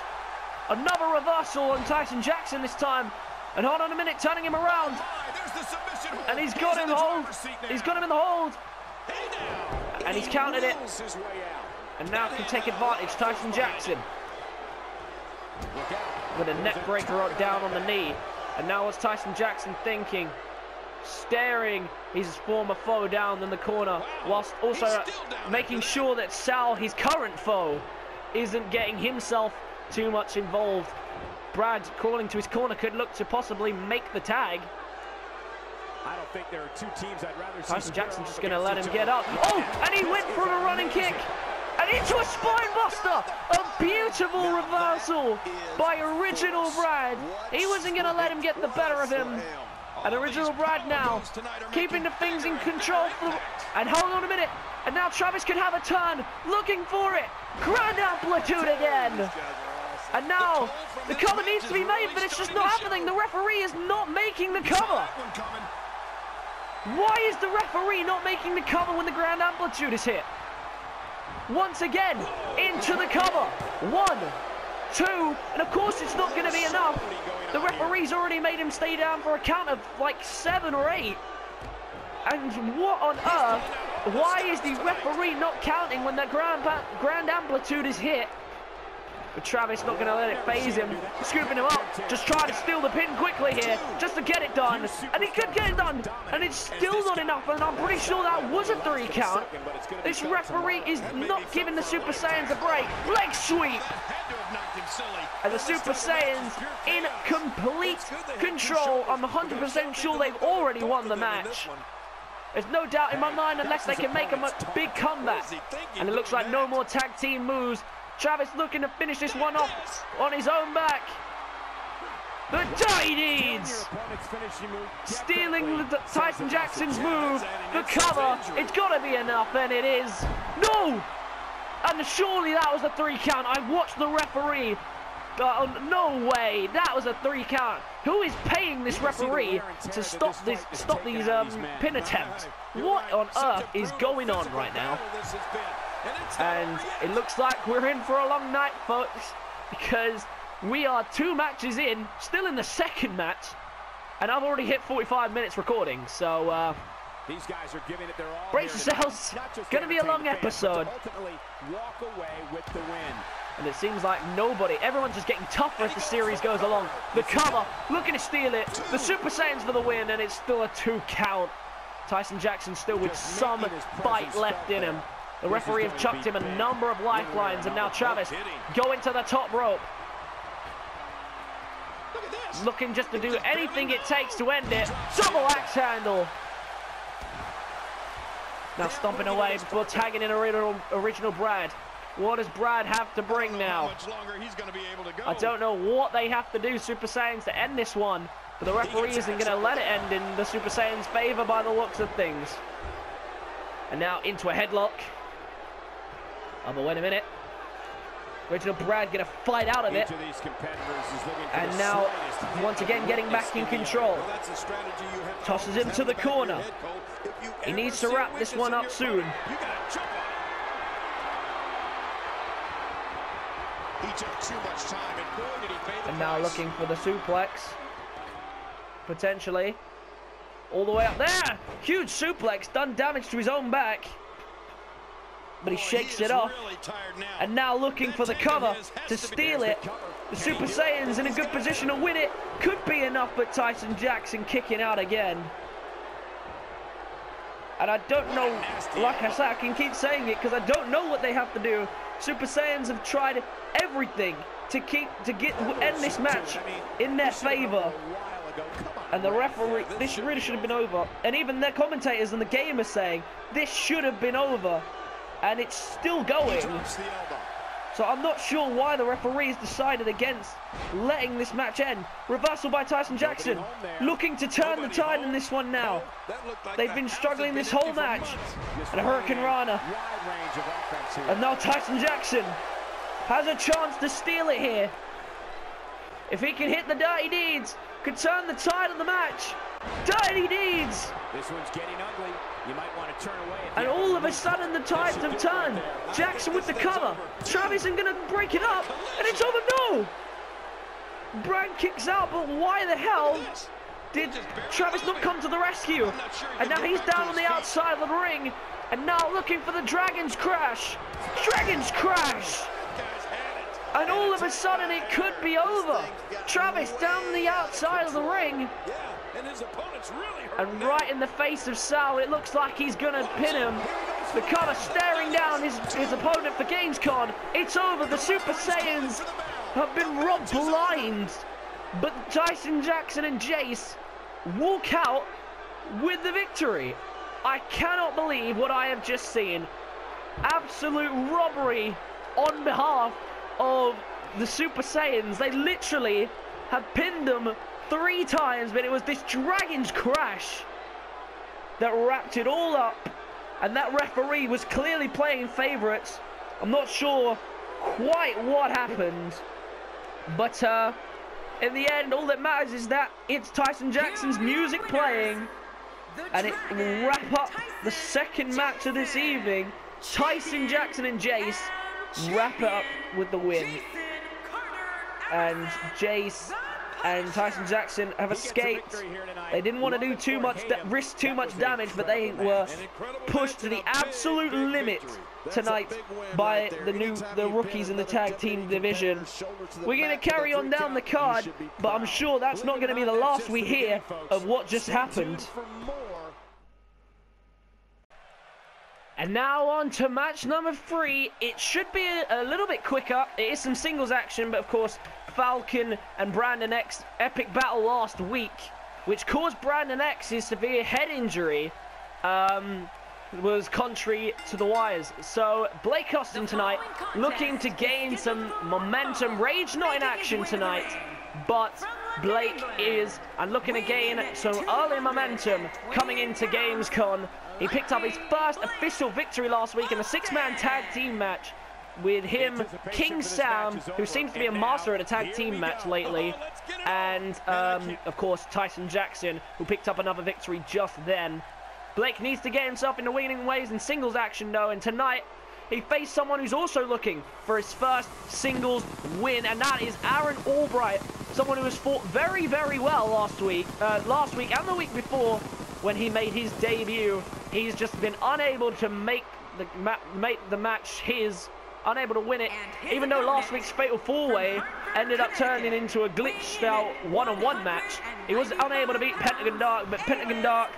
S1: Another reversal on Tyson Jackson this time. And hold on a minute, turning him around. And he's got him hold. He's got him in the hold. And he's countered it. And now can take advantage, Tyson Jackson. With a neck breaker down on the knee. And now what's Tyson Jackson thinking? Staring his former foe down in the corner, whilst also making sure that Sal, his current foe, isn't getting himself too much involved. Brad crawling to his corner could look to possibly make the tag.
S3: I don't think there are two teams I'd rather see.
S1: Tyson Jackson just going to let him get up. Oh, and he went for a running kick. And into a spine buster. A beautiful reversal by Original Brad. He wasn't going to let him get the better of him. And Original Brad now keeping the things in control. And hold on a minute. And now Travis can have a turn. Looking for it. Grand amplitude again. And now the cover needs to be made, but it's just not happening. The referee is not making the cover. Why is the referee not making the cover when the grand amplitude is hit? Once again, into the cover. 1, 2, and of course it's not going to be enough. The referee's already made him stay down for a count of like 7 or 8. And what on earth? Why is the referee not counting when the grand amplitude is hit? But Travis not going to let it phase him, scooping him up, just trying to steal the pin quickly here, just to get it done. And he could get it done, and it's still not enough, and I'm pretty sure that was a 3 count. This referee is not giving the Super Saiyans a break. Leg sweep! And the Super Saiyans in complete control. I'm 100% sure they've already won the match. There's no doubt in my mind unless they can make a big comeback. And it looks like no more tag team moves. Travis looking to finish this one off on his own back. The Dirty Deeds! Stealing the Tyson Jackson's move. The cover. It's got to be enough, and it is. No! And surely that was a 3 count. I watched the referee. No way. That was a 3 count. Who is paying this referee to stop these pin attempts? What on earth is going on right now? And it looks like we're in for a long night, folks, because we are 2 matches in, still in the 2nd match, and I've already hit 45 minutes recording, so
S3: these guys are giving it their all.
S1: brace yourselves. Gonna be a long episode.
S3: Walk away with the win.
S1: And it seems like everyone's just getting tougher as the series goes along. The cover, looking to steal it. The Super Saiyans for the win, and it's still a 2 count. Tyson Jackson still with some fight left in him. The referee have chucked him a number of lifelines, and now Travis going to the top rope. Looking just to do anything it takes to end it. Double axe handle. Now stomping away before tagging in original Brad. What does Brad have to bring now? I don't know what they have to do, Super Saiyans, to end this one. But the referee isn't going to let it end in the Super Saiyans' favor by the looks of things. And now into a headlock. Oh, but wait a minute. Original Brad going to fight out of it. And now, once again, getting back in control. Tosses him to the corner. He needs to wrap this one up soon. And now looking for the suplex. Potentially. All the way up there. Huge suplex. Done damage to his own back. But he shakes it off. And now looking for the cover to steal it. The Super Saiyans in a good position to win it. Could be enough, but Tyson Jackson kicking out again. And I don't know, like I said, I can keep saying it because I don't know what they have to do. Super Saiyans have tried everything to end this match in their favor. And the referee, this really should have been over. And even their commentators and the game are saying this should have been over. And it's still going. So I'm not sure why the referees decided against letting this match end. Reversal by Tyson Jackson. Looking to turn the tide in this one now. They've been struggling this whole match. And a Hurricane Rana. And now Tyson Jackson has a chance to steal it here. If he can hit the Dirty Deeds, could turn the tide of the match. Dirty Deeds!
S3: This one's getting ugly. You might want to turn away.
S1: And all of a sudden the tides have turned. Jackson with the cover. Travis isn't going to break it up. And it's over. No! Brand kicks out, but why the hell did Travis not come to the rescue? And now he's down on the outside of the ring. And now looking for the Dragon's Crash. Dragon's Crash! And all of a sudden it could be over. Travis down the outside of the ring. And right in the face of Sal, it looks like he's going to pin him. The Cutter staring down his opponent for Gamescom. It's over. The Super Saiyans have been robbed blind. But Tyson, Jackson and Jace walk out with the victory. I cannot believe what I have just seen. Absolute robbery on behalf of the Super Saiyans. They literally have pinned them 3 times, but it was this Dragon's Crash that wrapped it all up. And that referee was clearly playing favourites. I'm not sure quite what happened. But in the end, all that matters is that it's Tyson Jackson's music playing. And it will wrap up the second match of this evening. Tyson Jackson and Jace wrap it up with the win. And Jace and Tyson Jackson have escaped. They didn't want to do too much, risk too much damage, but they were pushed to the absolute limit tonight by the rookies in the tag team division. We're going to carry on down the card, but I'm sure that's not going to be the last we hear of what just happened. And now on to match number 3. It should be a little bit quicker. It is some singles action, but of course Falcon and Brandon X epic battle last week, which caused Brandon X's severe head injury, was contrary to the wires. So Blake Austin tonight looking to gain some momentum. Rage not in action tonight, but Blake is looking to gain some early momentum coming into Gamescom. He picked up his first official victory last week in a 6-man tag team match with him, King Sam, who seems to be a master at a tag team match lately, and of course Tyson Jackson, who picked up another victory just then. Blake needs to get himself into winning ways in singles action though, and tonight he faced someone who's also looking for his first singles win, and that is Arron Alrbright, someone who has fought very, very well last week and the week before when he made his debut. He's just been unable to make the match his, unable to win it, even though last week's Fatal 4-Way ended up turning into a glitched-out one-on-one match. He was unable to beat Pentagon Dark, but Pentagon Dark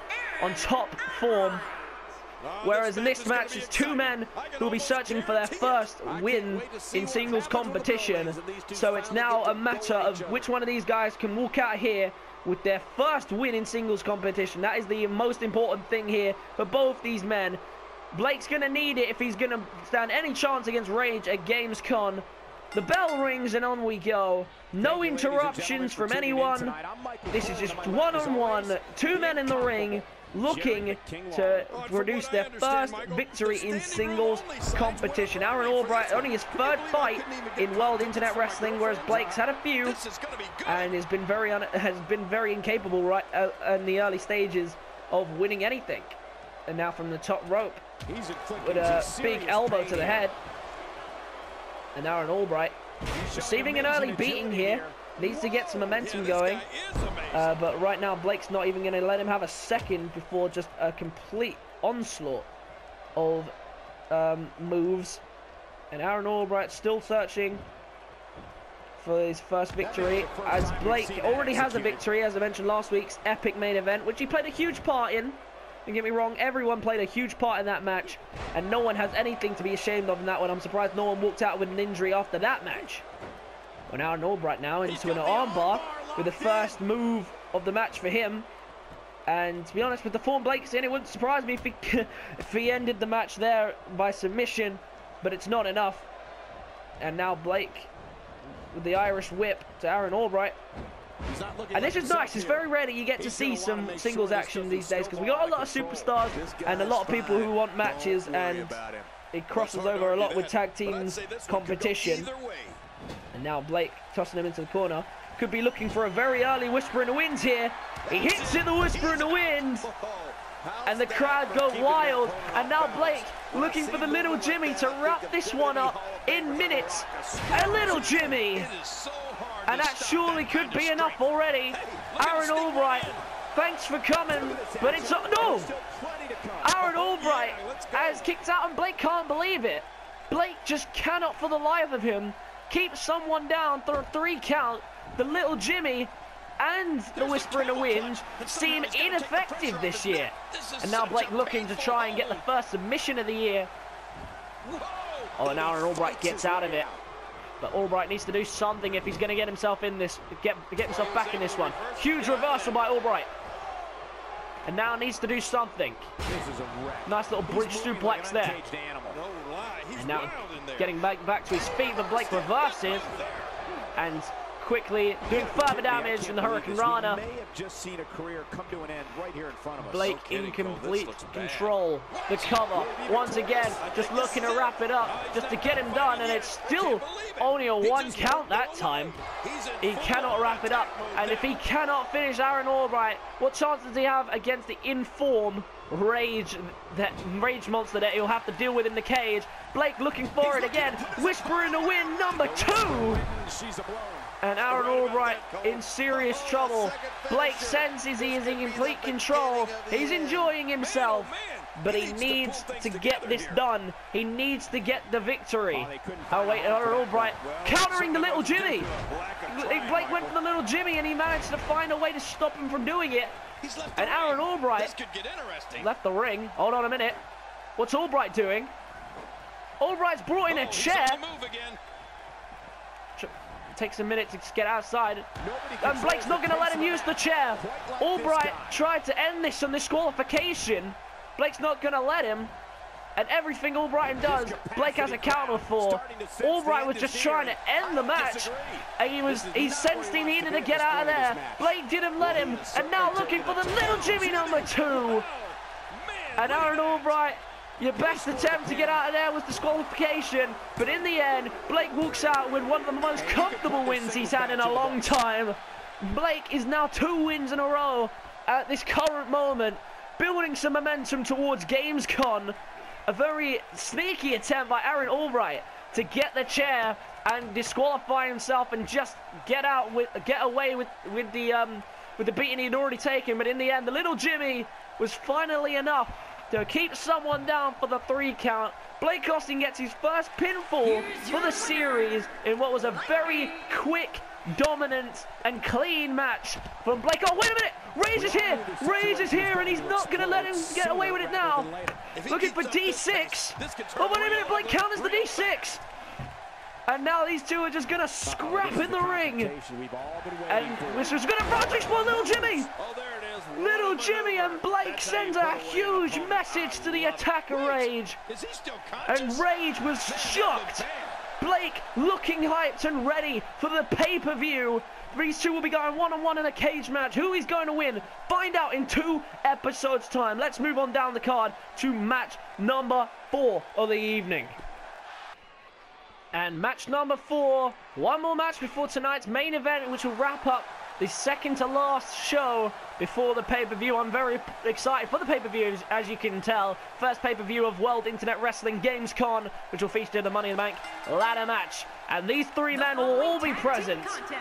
S1: on top form. Whereas in this match, it's 2 men who will be searching for their first win in singles competition. So it's now a matter of which one of these guys can walk out here with their first win in singles competition. That is the most important thing here for both these men. Blake's going to need it if he's going to stand any chance against Rage at Gamescom. The bell rings and on we go. No interruptions from anyone. This is just one-on-one. 2 men in the ring looking to produce their first victory in singles competition. Arron Alrbright only his 3rd fight in World Internet Wrestling, whereas Blake's had a few and has been very incapable right in the early stages of winning anything. And now from the top rope with a big elbow to the head. And Arron Alrbright receiving an early beating here. Needs to get some momentum going. But right now, Blake's not even going to let him have a second before just a complete onslaught of moves. And Arron Alrbright still searching for his first victory, as Blake already has a victory, as I mentioned, last week's epic main event, which he played a huge part in. Don't get me wrong, everyone played a huge part in that match, and no one has anything to be ashamed of in that one. I'm surprised no one walked out with an injury after that match. Well, now Arron Alrbright now into an armbar with the first move of the match for him. And to be honest, with the form Blake's in, it wouldn't surprise me if he ended the match there by submission, but it's not enough. And now Blake with the Irish whip to Arron Alrbright. And this is nice. It's very rare that you get to see some singles action these days, because we got a lot of superstars and a lot of people who want matches, and it crosses over a lot with tag teams competition. And now Blake tossing him into the corner. Could be looking for a very early Whisper in the Wind here. He hits it, the Whisper in the Wind. and the crowd go wild. And now Blake looking for the little Jimmy to wrap this one up in minutes. A little Jimmy. And that surely could be enough already. Arron Alrbright, thanks for coming, but it's no. Arron Alrbright has kicked out and Blake can't believe it. Blake just cannot for the life of him keep someone down for a 3 count. The little Jimmy and the Whisper in the Wind seem ineffective this year. And now Blake looking to try and get the first submission of the year. Oh, and Arron Alrbright gets out of it. But Alrbright needs to do something if he's going to get himself in this, get himself back in this one. Huge reversal by Alrbright. And now needs to do something. Nice little bridge suplex there. And now getting back to his feet, but Blake reverses. And quickly doing further damage in the Hurricane Rana. Blake in complete control. The cover once again, just looking to wrap it up, just to get him done, and it's still only a 1 count that time. He cannot wrap it up, and if he cannot finish Arron Alrbright, what chance does he have against the in-form rage monster that he'll have to deal with in the cage? Blake looking for it again. Whisper in the Wind, number 2. And Arron Alrbright in serious trouble. Blake senses he is in complete control. He's enjoying himself, but he needs to get this done. He needs to get the victory. Oh wait, Arron Alrbright countering the little Jimmy. Blake went for the little Jimmy and he managed to find a way to stop him from doing it. And Arron Alrbright left the ring. Hold on a minute. What's Alrbright doing? Albright's brought in a chair. Takes a minute to get outside, and Blake's not going to let him use the chair. Alrbright tried to end this on disqualification. Blake's not going to let him, and everything Alrbright does, Blake has a counter for. Alrbright was just trying to end the match, and he sensed he needed to get out of there. Blake didn't let him, and now looking for the little Jimmy number 2. And Arron Alrbright, your best attempt to get out of there was disqualification, but in the end, Blake walks out with one of the most comfortable wins he's had in a long time. Blake is now 2 wins in a row at this current moment, building some momentum towards GamesCon. A very sneaky attempt by Arron Alrbright to get the chair and disqualify himself and just get away with the beating he'd already taken. But in the end, the little Jimmy was finally enough to keep someone down for the 3 count. Blake Austin gets his first pinfall for the series in what was a very quick, dominant, and clean match from Blake. Oh, wait a minute! Rage is here! Rage is here, and he's not going to let him get away with it now. Looking for D6. Oh, wait a minute! Blake counters the D6. And now these two are just going to scrap in the ring. And this was going to run for little Jimmy. Little Jimmy, and Blake sends a huge message to the attacker Rage. And Rage was shocked. Blake looking hyped and ready for the pay-per-view. These two will be going one-on-one in a cage match. Who is going to win? Find out in 2 episodes' time. Let's move on down the card to match number 4 of the evening. And match number 4, one more match before tonight's main event, which will wrap up the second to last show before the pay-per-view. I'm very excited for the pay-per-views, as you can tell. First pay-per-view of World Internet Wrestling GamesCon, which will feature the Money in the Bank ladder match. And these 3 men will all be present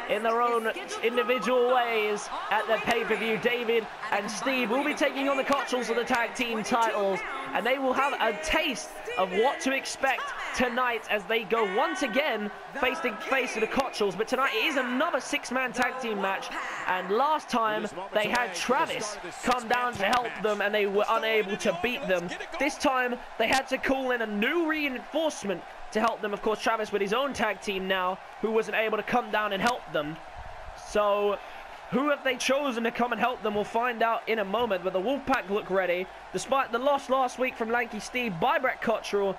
S1: in their own individual ways at the pay-per-view. David and Steve will be taking on the Cotterells for the tag team titles, and they will have a taste of what to expect tonight as they go once again face to face with the Cotterells. But tonight it is another 6-man tag team match, and last time they had Travis come down to help them and they were unable to beat them. This time they had to call in a new reinforcement to help them. Of course, Travis with his own tag team now, who wasn't able to come down and help them. So who have they chosen to come and help them? We'll find out in a moment. But the Wolfpac look ready. Despite the loss last week from Lanky Steve by Brett Cotterell,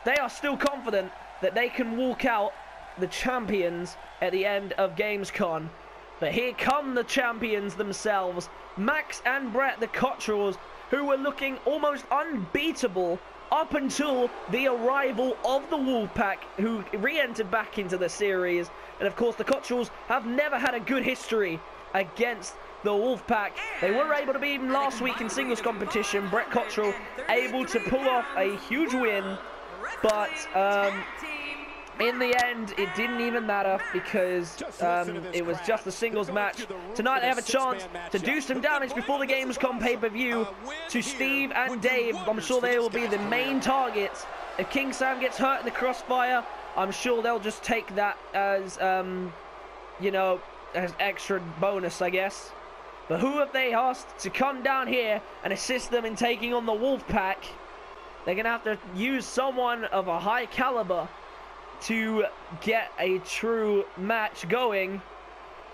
S1: they are still confident that they can walk out the champions at the end of GamesCon. But here come the champions themselves. Max and Brett, the Cotterells, who were looking almost unbeatable up until the arrival of the Wolfpac, who re-entered back into the series. And of course, the Cotterells have never had a good history against the Wolfpac. They were able to beat him last week in singles competition. Brett Cotterell able to pull off a huge win, but in the end, it didn't even matter because it was just a singles match. Tonight, they have a chance to do some damage before the Gamescom pay-per-view to Steve and Dave. I'm sure they will be the main targets. If King Sam gets hurt in the crossfire, I'm sure they'll just take that as, you know, as extra bonus, I guess. But who have they asked to come down here and assist them in taking on the Wolfpac? They're going to have to use someone of a high caliber to get a true match going.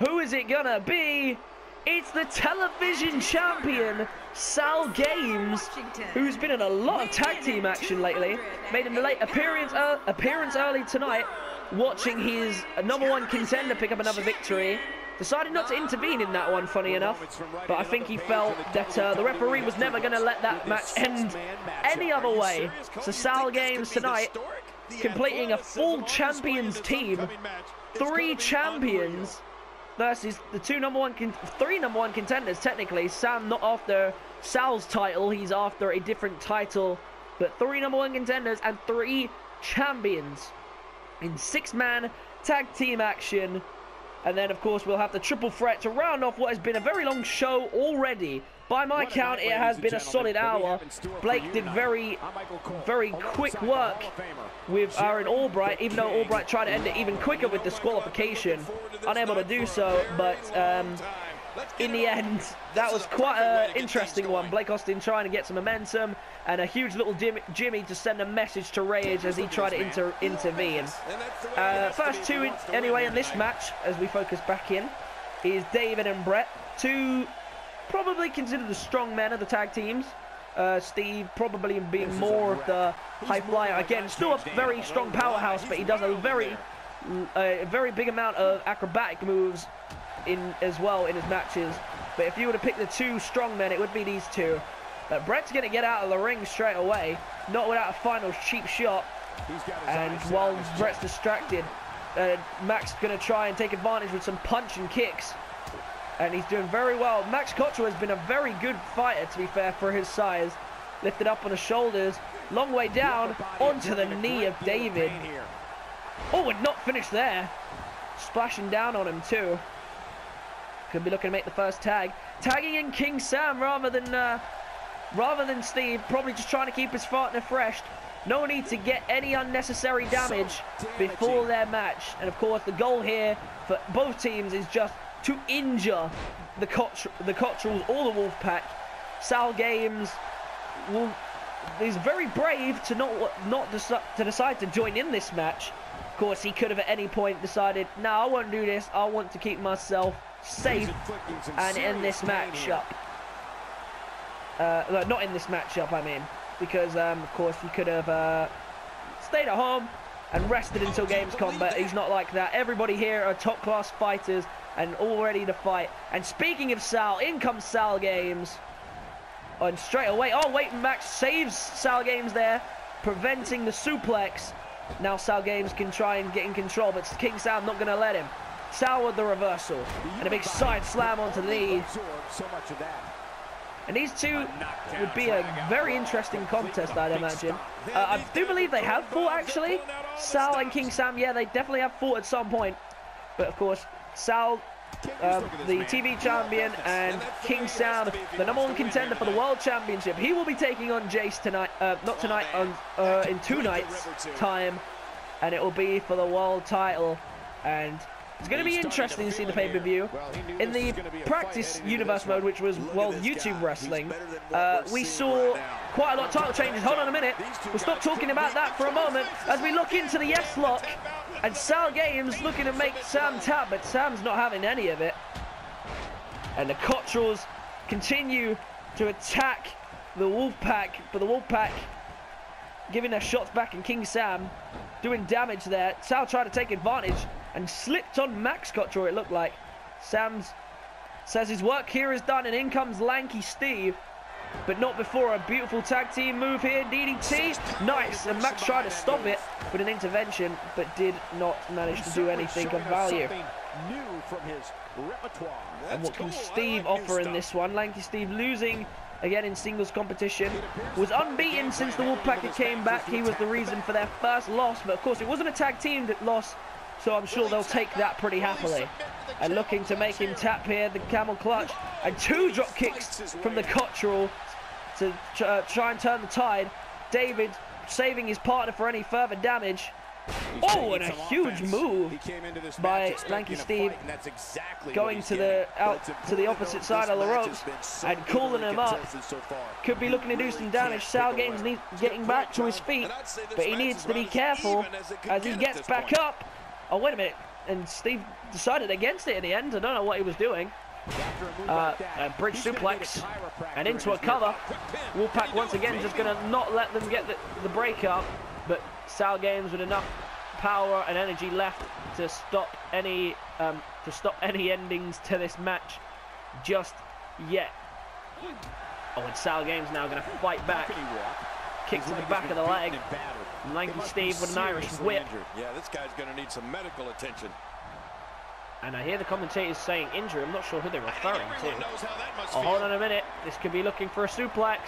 S1: Who is it gonna be? It's the television champion, SaLgames, who's been in a lot of tag team action lately. Made a late appearance early tonight, watching his #1 contender pick up another victory. Decided not to intervene in that one, funny enough, but I think he felt that the referee was never going to let that match end any other way. So SaLgames tonight, completing a full champions team, 3 champions versus the three number one contenders. Technically, Sam not after Sal's title, he's after a different title, but 3 #1 contenders and 3 champions in 6-man tag team action. And then, of course, we'll have the triple threat to round off what has been a very long show already. By my count, it has been a solid hour. Blake did very quick work with Arron Alrbright, even though Alrbright tried to end it even quicker with disqualification. Unable to do so, but in the end, that was quite an interesting one. Blake Austin trying to get some momentum, and a huge little Jimmy to send a message to Rage as he tried to intervene. First 2 anyway in this match, as we focus back in, is David and Brett, 2 probably considered the strong men of the tag teams. Steve probably being more of the high flyer. Again, still a very strong powerhouse, but he does a very big amount of acrobatic moves as well in his matches. But if you were to pick the 2 strong men, it would be these 2. But Brett's going to get out of the ring straight away, not without a final cheap shot. And while Brett's distracted, Mac's going to try and take advantage with some punch and kicks. And he's doing very well. Max Cotterell has been a very good fighter, to be fair, for his size. Lifted up on the shoulders, long way down, onto the knee of David. Oh, would not finish there. Splashing down on him, too. Could be looking to make the first tag. Tagging in King Sam rather than Steve. Probably just trying to keep his partner fresh. No need to get any unnecessary damage before their match. And, of course, the goal here for both teams is just to injure the Cotterells or the Wolfpac. SaLgames is very brave to decide to join in this match. Of course, he could have at any point decided, no, I won't do this. I want to keep myself safe and end this matchup. Not in this matchup, I mean, because of course he could have stayed at home and rested until Gamescom, but he's not like that. Everybody here are top-class fighters and all ready to fight. And speaking of Sal, in comes SaLgames. And straight away, oh wait, Max saves SaLgames there, preventing the suplex. Now SaLgames can try and get in control, but King Sam not going to let him. Sal with the reversal, and a big side slam onto the knee. And these 2 would be a very interesting contest, I'd imagine. I do believe they have fought, actually. Sal and King Sam, yeah, they definitely have fought at some point. But, of course, Sal, the TV champion, and King Sam, the #1 contender for the World Championship. He will be taking on Jace tonight, not tonight, in 2 nights' time. And it will be for the world title. And it's going to be interesting to see the pay-per-view. In the practice universe mode, which was World YouTube Wrestling, we saw quite a lot of title changes. Hold on a minute. We'll stop talking about that for a moment as we look into the yes lock. And SaLgames looking to make Sam tap, but Sam's not having any of it. And the Cotterells continue to attack the Wolfpac, but the Wolfpac giving their shots back, and King Sam doing damage there. Sal tried to take advantage and slipped on Max Cotterell, it looked like. Sam says his work here is done, and in comes Lanky Steve. but not before a beautiful tag team move here. DDT, nice, and Max tried to stop it with an intervention, but did not manage to do anything of value.
S3: New from his repertoire.
S1: And what can Steve offer in this one? Lanky Steve losing again in singles competition. Was unbeaten since the Wolfpac came back. He was the reason for their first loss, but of course it wasn't a tag team that lost, so I'm sure they'll take that pretty happily. And looking to make him tap here, the camel clutch, and 2 drop kicks from the Cotterell to try and turn the tide. David saving his partner for any further damage. Oh, and a huge move by Lanky Steve, going to the opposite side of the ropes and calling him up. Could be looking to do some damage. SaLgames needs getting back to his feet, but he needs to be careful as he gets back up. Oh, wait a minute. And Steve decided against it in the end. I don't know what he was doing. A bridge suplex and into a cover. Wolfpac once again just going to not let them get the break up, but SaLgames with enough power and energy left to stop any endings to this match just yet. Oh, and SaLgames now going to fight back. Kick to the back of the leg. Lanky Steve with an Irish whip.
S2: Yeah, this guy's going to need some medical attention.
S1: And I hear the commentators saying injury. I'm not sure who they're referring to. Oh, hold on a minute. This could be looking for a suplex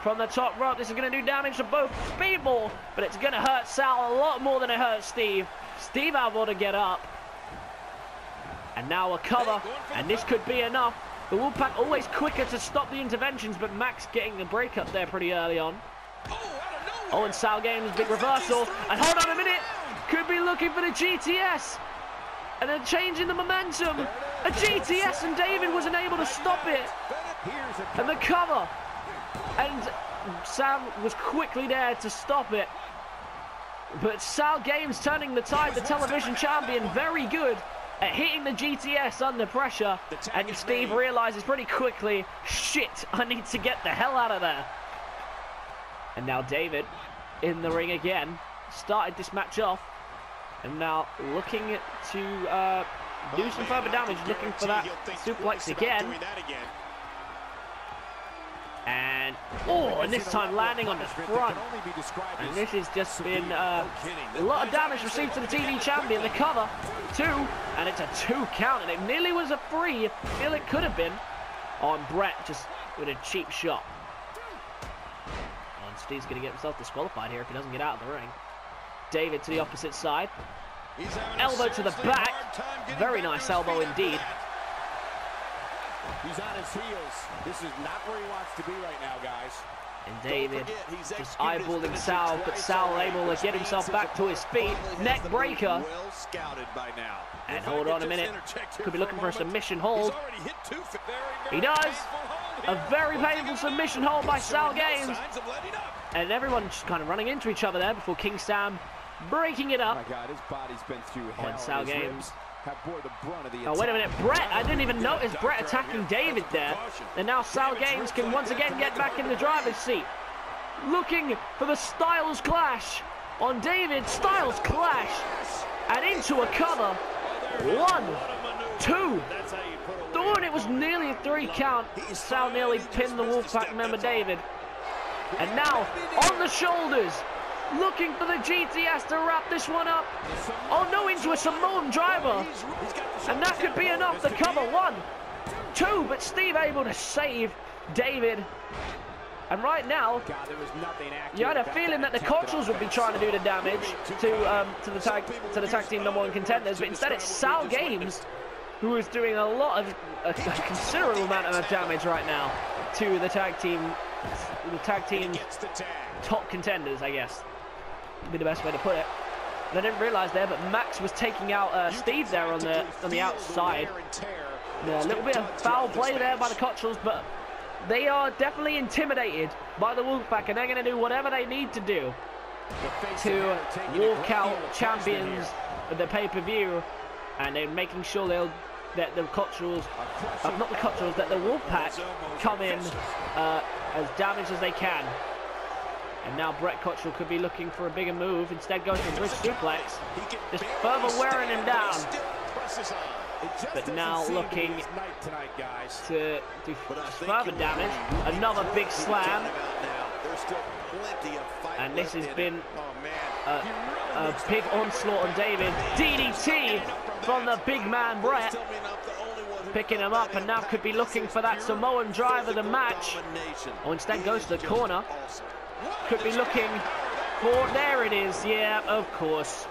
S1: from the top rope. This is going to do damage to both people, but it's going to hurt Sal a lot more than it hurts Steve. Steve able to get up. And now a cover, and this could be enough. The Wolfpac always quicker to stop the interventions, but Max getting the break up there pretty early on. Oh, and SaLgames, big reversal. And hold on a minute. Could be looking for the GTS. And a change in the momentum. A GTS, and David wasn't able to stop it. And the cover. And Sam was quickly there to stop it. But SaLgames turning the tide, the television champion, very good at hitting the GTS under pressure. And Steve realizes pretty quickly, shit, I need to get the hell out of there. And now David in the ring again. Started this match off. And now looking to do some further damage, looking for that suplex again. And, oh, and this time landing on the front. And this has just been a lot of damage received to the TV champion. The cover, 2, and it's a 2 count. And it nearly was a 3. I feel it could have been on Brett, just with a cheap shot. And Steve's going to get himself disqualified here if he doesn't get out of the ring. David to the opposite side. Elbow to the back. Very nice elbow indeed.
S3: He's on his heels. This is not where he wants to be right now, guys.
S1: And David just eyeballing Sal, but Sal able to get himself back to his feet. Neck breaker. And hold on a minute. Could be looking for a submission hold. He does. A very painful submission hold by SaLgames. And everyone just kind of running into each other there before King Sam breaking it up.
S3: Oh my God, his body's been through hell.
S1: And SaLgames.
S3: Oh,
S1: wait a minute, Brett, I didn't even notice Brett attacking David there. And now SaLgames can once again get back in the driver's seat. Looking for the Styles clash on David. Styles clash. And into a cover. 1, 2. Oh, and it was nearly a 3 count. Sal nearly pinned the Wolfpac member David. And now on the shoulders. Looking for the GTS to wrap this one up. Oh no, into a Samoan driver. And that could be enough to cover. 1, 2, but Steve able to save David. And right now, you had a feeling that the Cotterells would be trying to do the damage to the tag team #1 contenders, but instead it's SaLgames who is doing a considerable amount of damage right now to the tag team top contenders, I guess. Would be the best way to put it. And I didn't realize there, but Max was taking out Steve there on the outside. Yeah, a little bit of foul play there by the Cotterells, but they are definitely intimidated by the Wolfpac, and they're going to do whatever they need to do to walk out champions of the pay-per-view, and they're making sure that the Cotterells, not the Cotterells, that the Wolfpac come in as damaged as they can. And now Brett Cotterell could be looking for a bigger move, instead going for a bridge suplex, just further wearing him down. but now looking to do further damage. Another big slam. And this has been a big onslaught on David. DDT from the big man Brett. Picking him up, and now could be looking for that Samoan drive of the match. Or instead goes to the corner. Could be looking for, there it is, yeah, of course.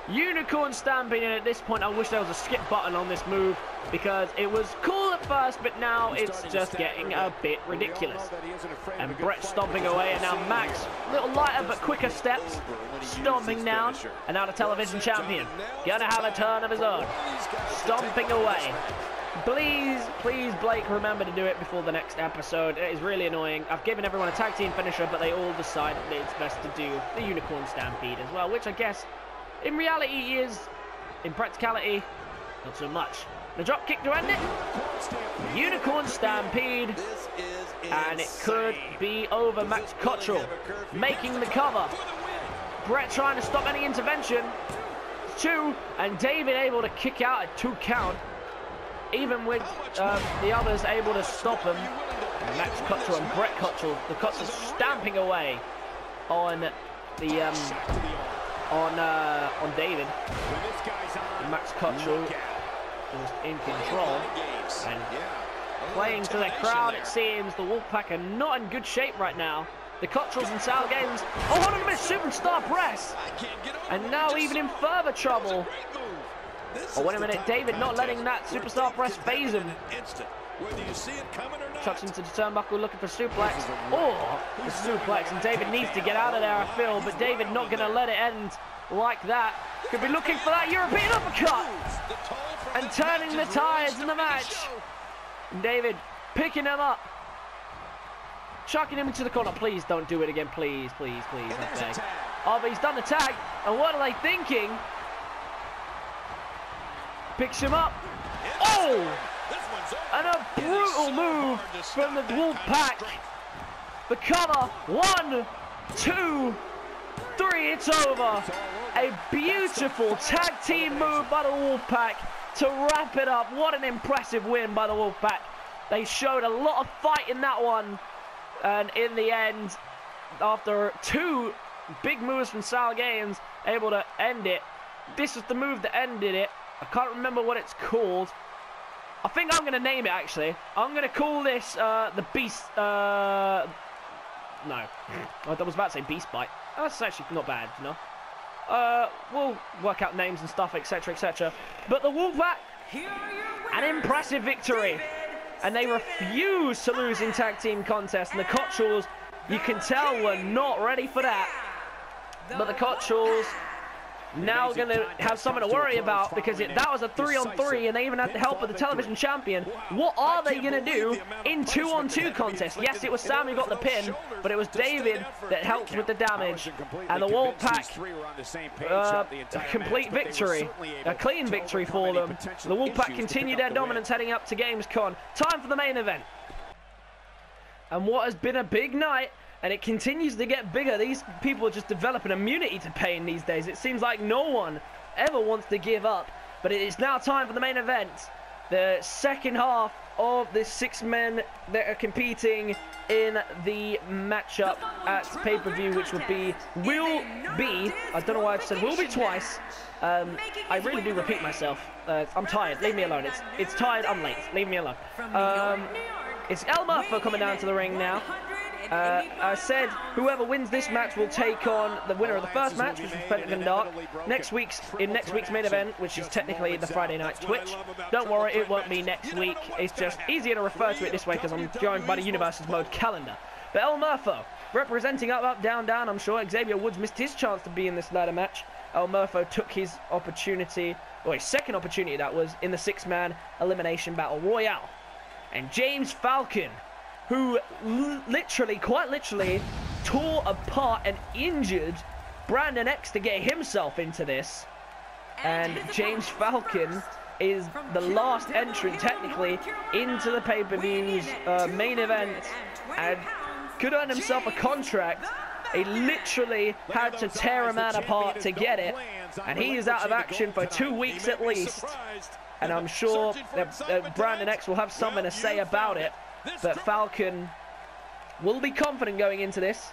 S1: Unicorn stamping, and at this point I wish there was a skip button on this move, because it was cool at first, but now it's just getting a bit ridiculous. And Brett stomping away, and now Max, a little lighter but quicker steps, stomping down, and now the television champion, gonna have a turn of his own, stomping away. Please, please, Blake, remember to do it before the next episode. It is really annoying. I've given everyone a tag team finisher, but they all decide that it's best to do the Unicorn Stampede as well, which I guess in reality is, in practicality, not so much. The drop kick to end it. Unicorn Stampede. And it could be over. Max Cotterell making the cover. Brett trying to stop any intervention. 2, and David able to kick out a 2 count. Even with the others able to stop him. Max Cotterell and Brett Cotterell. The Cotterell stamping away on the on David. And Max Cotterell was in control and playing to the crowd. It seems the Wolfpac are not in good shape right now. The Cotterells and SaLgames. Oh, hold on a minute, superstar press. And now even in further trouble. Oh, wait a minute, David not letting that superstar press phase him. Chucks into the turnbuckle looking for suplex. Oh, the suplex, and David needs to get out of there, I feel, but David not going to let it end like that. Could be looking for that European uppercut and turning the tides in the match. And David picking him up, chucking him into the corner. Please don't do it again, please, please, please. Okay. Oh, but he's done the tag, and what are they thinking? Picks him up. Oh! And a brutal move from the Wolfpac. The cover. 1, 2, 3. It's over. A beautiful tag team move by the Wolfpac to wrap it up. What an impressive win by the Wolfpac. They showed a lot of fight in that one. And in the end, after 2 big moves from SaLgames, able to end it. This is the move that ended it. I can't remember what it's called. I think I'm going to name it, actually. I'm going to call this the Beast... No. I was about to say Beast Bite. That's actually not bad, you know. We'll work out names and stuff, etc., etc. But the Wolfpac, an impressive victory. And they refuse to lose in tag team contests. And the Cotterells, you can tell, were not ready for that. But the Cotterells now going to have something to worry about, because that was a 3-on-3 and they even had the help of the television champion. What are they going to do in 2-on-2 contests? Yes, it was Sam who got the pin, but it was David that helped with the damage. And the Wolfpac, a complete victory, a clean victory for them. The Wolfpac continue their dominance heading up to Gamescom. Time for the main event. And what has been a big night, and it continues to get bigger. These people are just developing immunity to pain these days. It seems like no one ever wants to give up. But it is now time for the main event. The second half of the 6 men that are competing in the matchup at pay-per-view, which will be, I don't know why I've said will be twice. I really do repeat myself. I'm tired. Leave me alone. It's tired. I'm late. Leave me alone. It's Murpho coming down to the ring now. I said whoever wins this match will take on the winner of the first match, which is Pentagon. Next week's main event, which is technically the Friday night Twitch. Don't worry, it won't be next week. It's just easier to refer to it this way because I'm joined by the Universe's Mode calendar. But Murpho, representing UpUpDownDown, I'm sure Xavier Woods missed his chance to be in this ladder match. Murpho took his opportunity, or his second opportunity that was, in the 6-man elimination battle royale. And James Falcon, who quite literally, tore apart and injured Brandon X to get himself into this. And James Falcon is the last entrant, technically, into the pay-per-view's main event, and could earn himself a contract. He literally had to tear a man apart to get it, and he is out of action for 2 weeks at least. And I'm sure that Brandon X will have something to say about it. But Falcon will be confident going into this.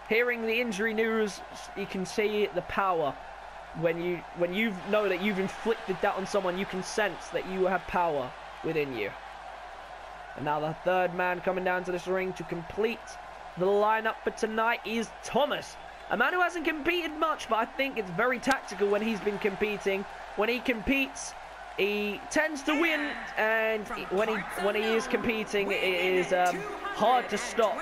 S1: Hearing the injury news, you can see the power. When you know that you've inflicted that on someone, you can sense that you have power within you. And now the third man coming down to this ring to complete the lineup for tonight is Thomas. A man who hasn't competed much, but I think it's very tactical when he's been competing. When he competes, he tends to win, and when he is competing, it is hard to stop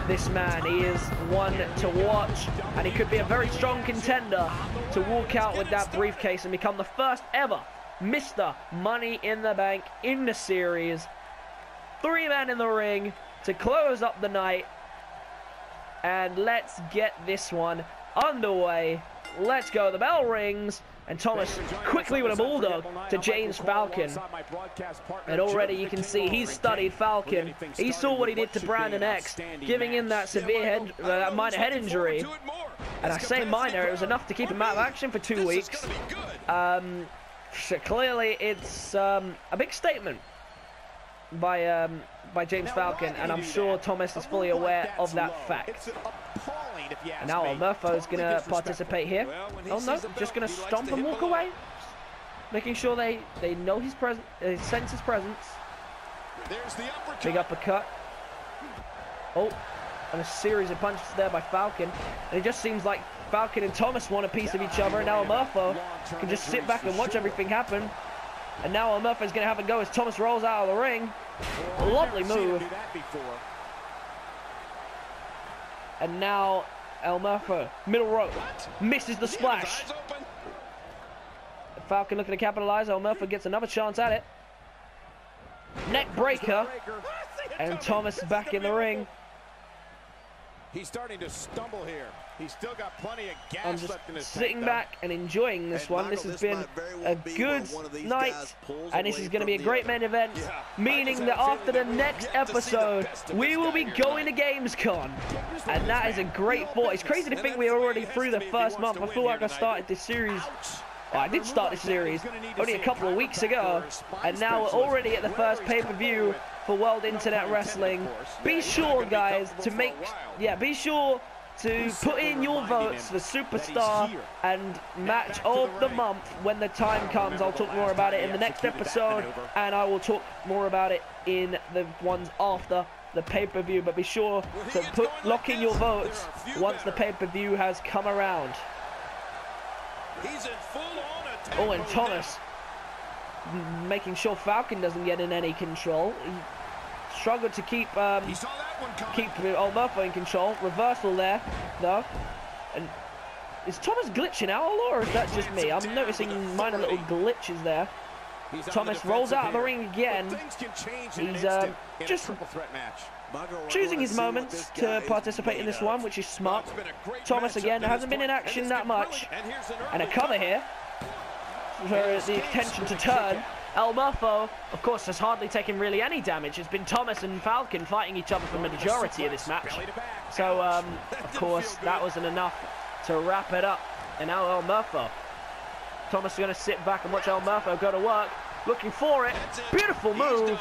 S1: this man. He is one to watch, and he could be a very strong contender to walk out with that briefcase and become the first ever Mr. Money in the Bank in the series. 3 men in the ring to close up the night. And let's get this one underway. Let's go. The bell rings. And Thomas quickly with a bulldog to James Falcon. And already you can see he's studied Falcon. He saw what he did to Brandon X, giving him that severe minor head injury. And I say minor, it was enough to keep him out of action for 2 weeks. So clearly it's a big statement by James Falcon, and I'm sure Thomas is fully aware of that fact. And now Murpho's going to participate here. Oh no, just going to stomp and walk away. Making sure they know his presence, they sense his presence. Big uppercut. Oh, and a series of punches there by Falcon. And it just seems like Falcon and Thomas want a piece of each other, and now Murpho can just sit back and watch everything happen. And now Murpho's going to have a go as Thomas rolls out of the ring. Lovely move. And now Murpho, middle rope, misses the splash. Falcon looking to capitalize. Murpho gets another chance at it. Neck breaker. And Thomas back in the ring.
S3: He's starting to stumble here. He's still got plenty of gas
S1: I'm just
S3: left in his
S1: sitting
S3: tank,
S1: back and enjoying this one. This has been a good night, and this is going to be a great main event, meaning that after the next episode, we will be going to Gamescom, and that is a great thought. It's crazy to think we're already through the first month. I feel like I started this series. Well, I did start this series only a couple of weeks ago, and now we're already at the first pay-per-view for World Internet Wrestling. Be sure, guys, to be sure to put in your votes for Superstar and Match of the Month when the time comes. I'll talk more about it in the next episode, and I will talk more about it in the ones after the pay-per-view. But be sure to lock in your votes once the pay-per-view has come around. Oh, and Thomas making sure Falcon doesn't get in any control. He struggled to keep Murpho in control. Reversal there, though. And is Thomas glitching out, or is that just me? I'm noticing minor little glitches there. Thomas rolls out of the ring again. He's just choosing his moments to participate in this one, which is smart. Thomas again hasn't been in action that much. And a cover here for the intention to turn. Murpho, of course, has hardly taken really any damage. It's been Thomas and Falcon fighting each other for the majority of this match. So, of course, that wasn't enough to wrap it up. And now Murpho. Thomas is going to sit back and watch Murpho go to work. Looking for it. Beautiful move.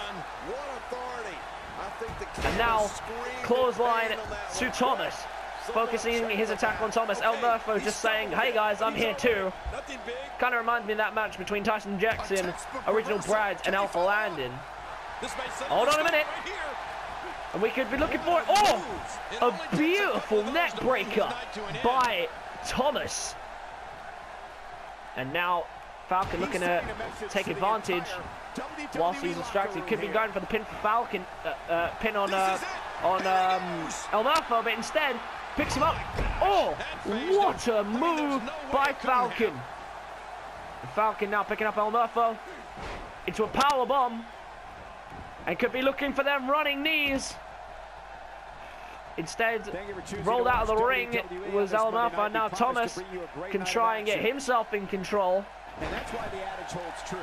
S1: And now, clothesline to Thomas. Focusing his attack on Thomas. Murpho just saying, hey guys, I'm here too. Kind of reminds me of that match between Tyson Jackson, Original Brads, and Alpha Landon. Hold on a minute. And we could be looking for it. Oh! A beautiful neck breaker by Thomas. And now, Falcon looking to take advantage whilst he's distracted. Could be going for the pin for Falcon, pin on Murpho, but instead picks him up. Oh, what a move by Falcon. Falcon now picking up Murpho into a power bomb, and could be looking for them running knees. Instead, rolled out of the ring was Murpho. Now Thomas can try and get himself in control.
S3: And that's why the adage holds true.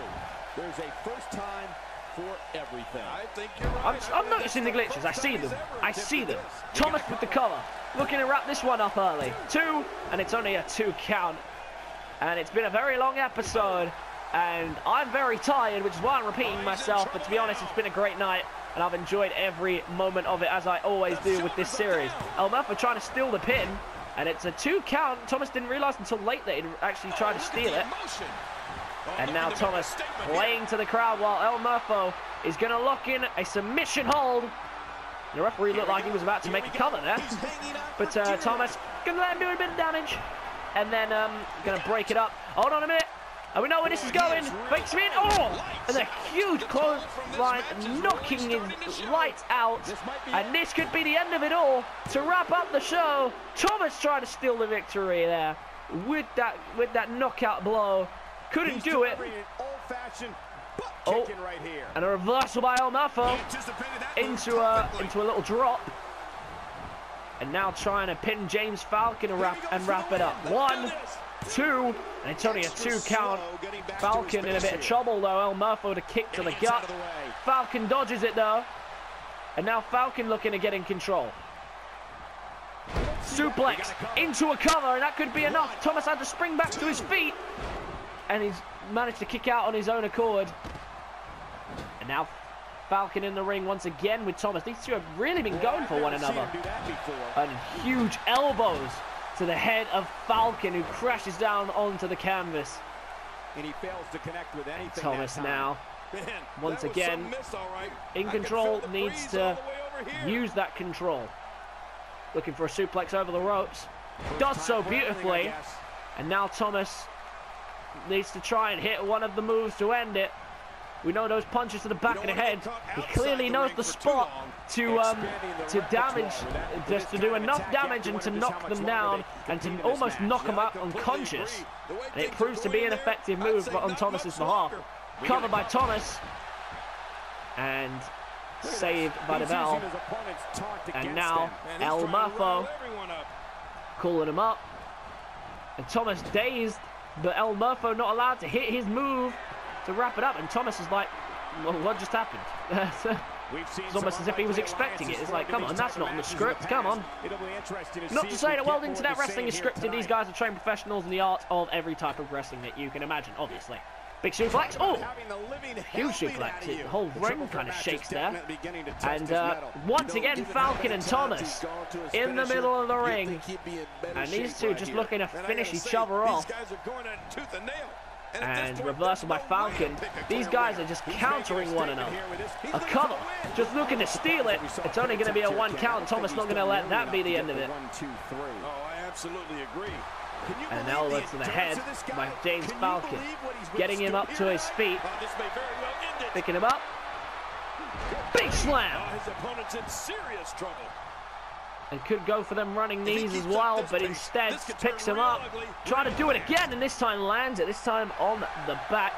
S3: There's a first time for everything. I think you're right.
S1: I'm noticing the glitches. I see them. I see them. Thomas with the cover. Looking to wrap this one up early. 2, and it's only a 2 count. And it's been a very long episode. and I'm very tired, which is why I'm repeating myself, but to be honest, it's been a great night, and I've enjoyed every moment of it, as I always do with this series. Murpho trying to steal the pin, and it's a 2 count. Thomas didn't realize until late that he'd actually tried to steal it. And now Thomas playing to the crowd while Murpho is going to lock in a submission hold. The referee looked like he was about to make a cover there, but Thomas going to let him do a bit of damage, and then going to break it up. Hold on a minute. And we know where this is going. Fakes him in. Oh! And a huge clothesline knocking his lights out. And this could be the end of it all. To wrap up the show, Thomas tried to steal the victory there with that knockout blow. Couldn't do it. Oh, and a reversal by Murpho into a little drop. And now trying to pin James Falcon and wrap it up. 1, 2, and it's only a 2 count. Falcon in a bit of trouble though. Murpho to kick to the gut. Falcon dodges it though. And now Falcon looking to get in control. Suplex into a cover, and that could be enough. Thomas had to spring back to his feet, and he's managed to kick out on his own accord. And now Falcon in the ring once again with Thomas. These two have really been going for one another. And huge elbows to the head of Falcon, who crashes down onto the canvas.
S3: And he fails to connect with anything.
S1: Thomas now, once again, in control, needs to use that control. Looking for a suplex over the ropes. Does so beautifully. And now Thomas needs to try and hit one of the moves to end it. We know those punches to the back of the head. He clearly knows the spot to damage, just to do enough damage and to knock them down and to almost knock them out unconscious. And it proves to be an effective move on Thomas's behalf. Covered by Thomas and saved by the bell. And now Murpho calling him up. And Thomas dazed, but Murpho not allowed to hit his move to wrap it up, and Thomas is like, well, what just happened? It's almost as if he was expecting it. It's like, come on, that's not on the script, come on. Not to say that World Internet Wrestling is scripted. These guys are trained professionals in the art of every type of wrestling that you can imagine, obviously. Big suplex, oh! Huge suplex, the whole ring kind of shakes there. And once again, Falcon and Thomas in the middle of the ring. And these two just looking to finish each other off. And reversal by Falcon. These guys are just countering one another. A cover, just looking to steal it. It's only going to be a 1 count. Thomas not going to let that be the end of it.
S2: Oh, I absolutely agree.
S1: And now elbow to the head by James Falcon. Getting him up to his feet. Picking him up. Big slam.
S2: His opponent's in serious trouble.
S1: And could go for them running knees as well, but instead picks him up. Trying to do it again, and this time lands it. This time on the back.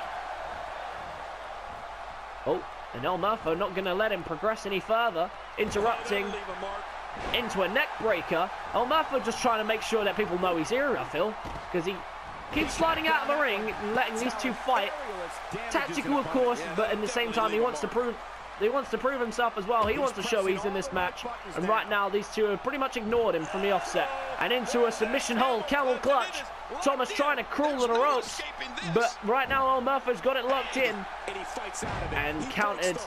S1: Oh, and Murpho not going to let him progress any further. Interrupting into a neck breaker. Murpho just trying to make sure that people know he's here, I feel. Because he keeps sliding out of the ring and letting these two fight. Tactical, of course, but at the same time he wants to prove himself as well. He wants to show he's in this match. And right now, these two have pretty much ignored him from the offset. And into a submission hold, camel clutch. Thomas trying to crawl to the ropes. But right now, Murpho's got it locked in. And countered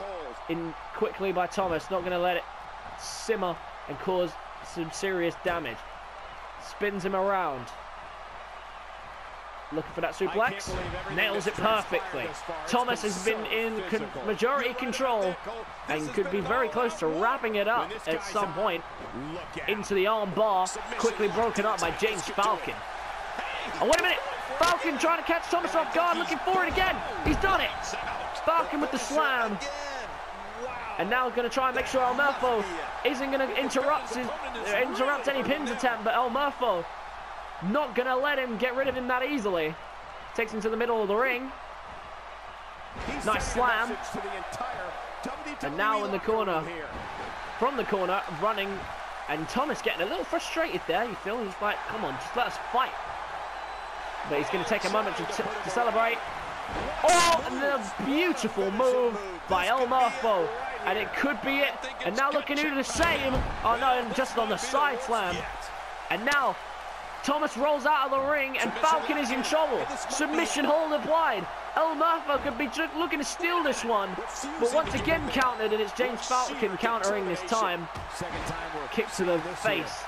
S1: in quickly by Thomas. Not going to let it simmer and cause some serious damage. Spins him around. Looking for that suplex, nails it perfectly. Thomas has been in majority control and could be very close to wrapping it up at some point. Into the arm bar, quickly broken up by James Falcon. Oh, wait a minute, Falcon trying to catch Thomas off guard, looking for it again. He's done it. Falcon with the slam. And now going to try and make sure Murpho isn't going to interrupt any pins attempt, but Murpho not going to let him get rid of him that easily. Takes him to the middle of the ring. Nice slam. And now in the corner, from the corner, running. And Thomas getting a little frustrated there, you feel. He's like, come on, just let us fight. But he's going to take a moment to celebrate. Oh, and a beautiful move by Murpho. And it could be it. And now looking to do the same. Oh no, just on the side slam. And now Thomas rolls out of the ring and Falcon is in trouble. Submission hold applied. Murpho could be just looking to steal this one, but once again countered, and it's James Falcon countering this time. Kick to the face,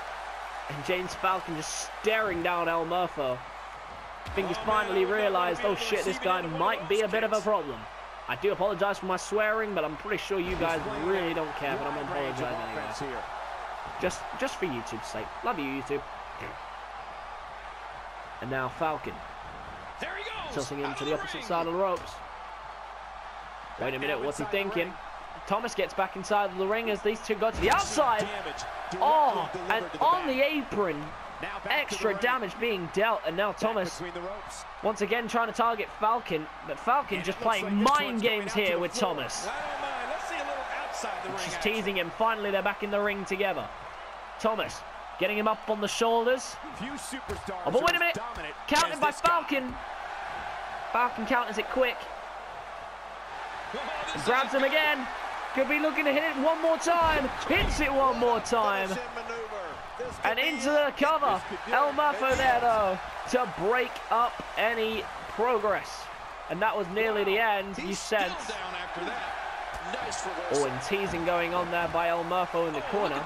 S1: and James Falcon just staring down Murpho. I think he's finally realized, oh shit, this guy might be a bit of a problem. I do apologize for my swearing, but I'm pretty sure you guys really don't care, but I'm apologizing anyway. Just for YouTube's sake. Love you, YouTube. And now Falcon.
S2: There he goes.
S1: Tilting him to the opposite side of the ropes. Wait a minute, what's he thinking? Thomas gets back inside of the ring as these two go to the outside. Oh, and on the apron. Extra damage being dealt, and now Thomas once again trying to target Falcon, but Falcon just playing mind games here with Thomas. She's teasing him. Finally, they're back in the ring together. Thomas getting him up on the shoulders. Oh, but wait a minute. Counted by Falcon. Falcon counters it quick. Grabs him again. Could be looking to hit it one more time. Hits it one more time. And into the cover. Murpho there, though, to break up any progress. And that was nearly the end, you sense. Oh, and teasing going on there by Murpho in the corner.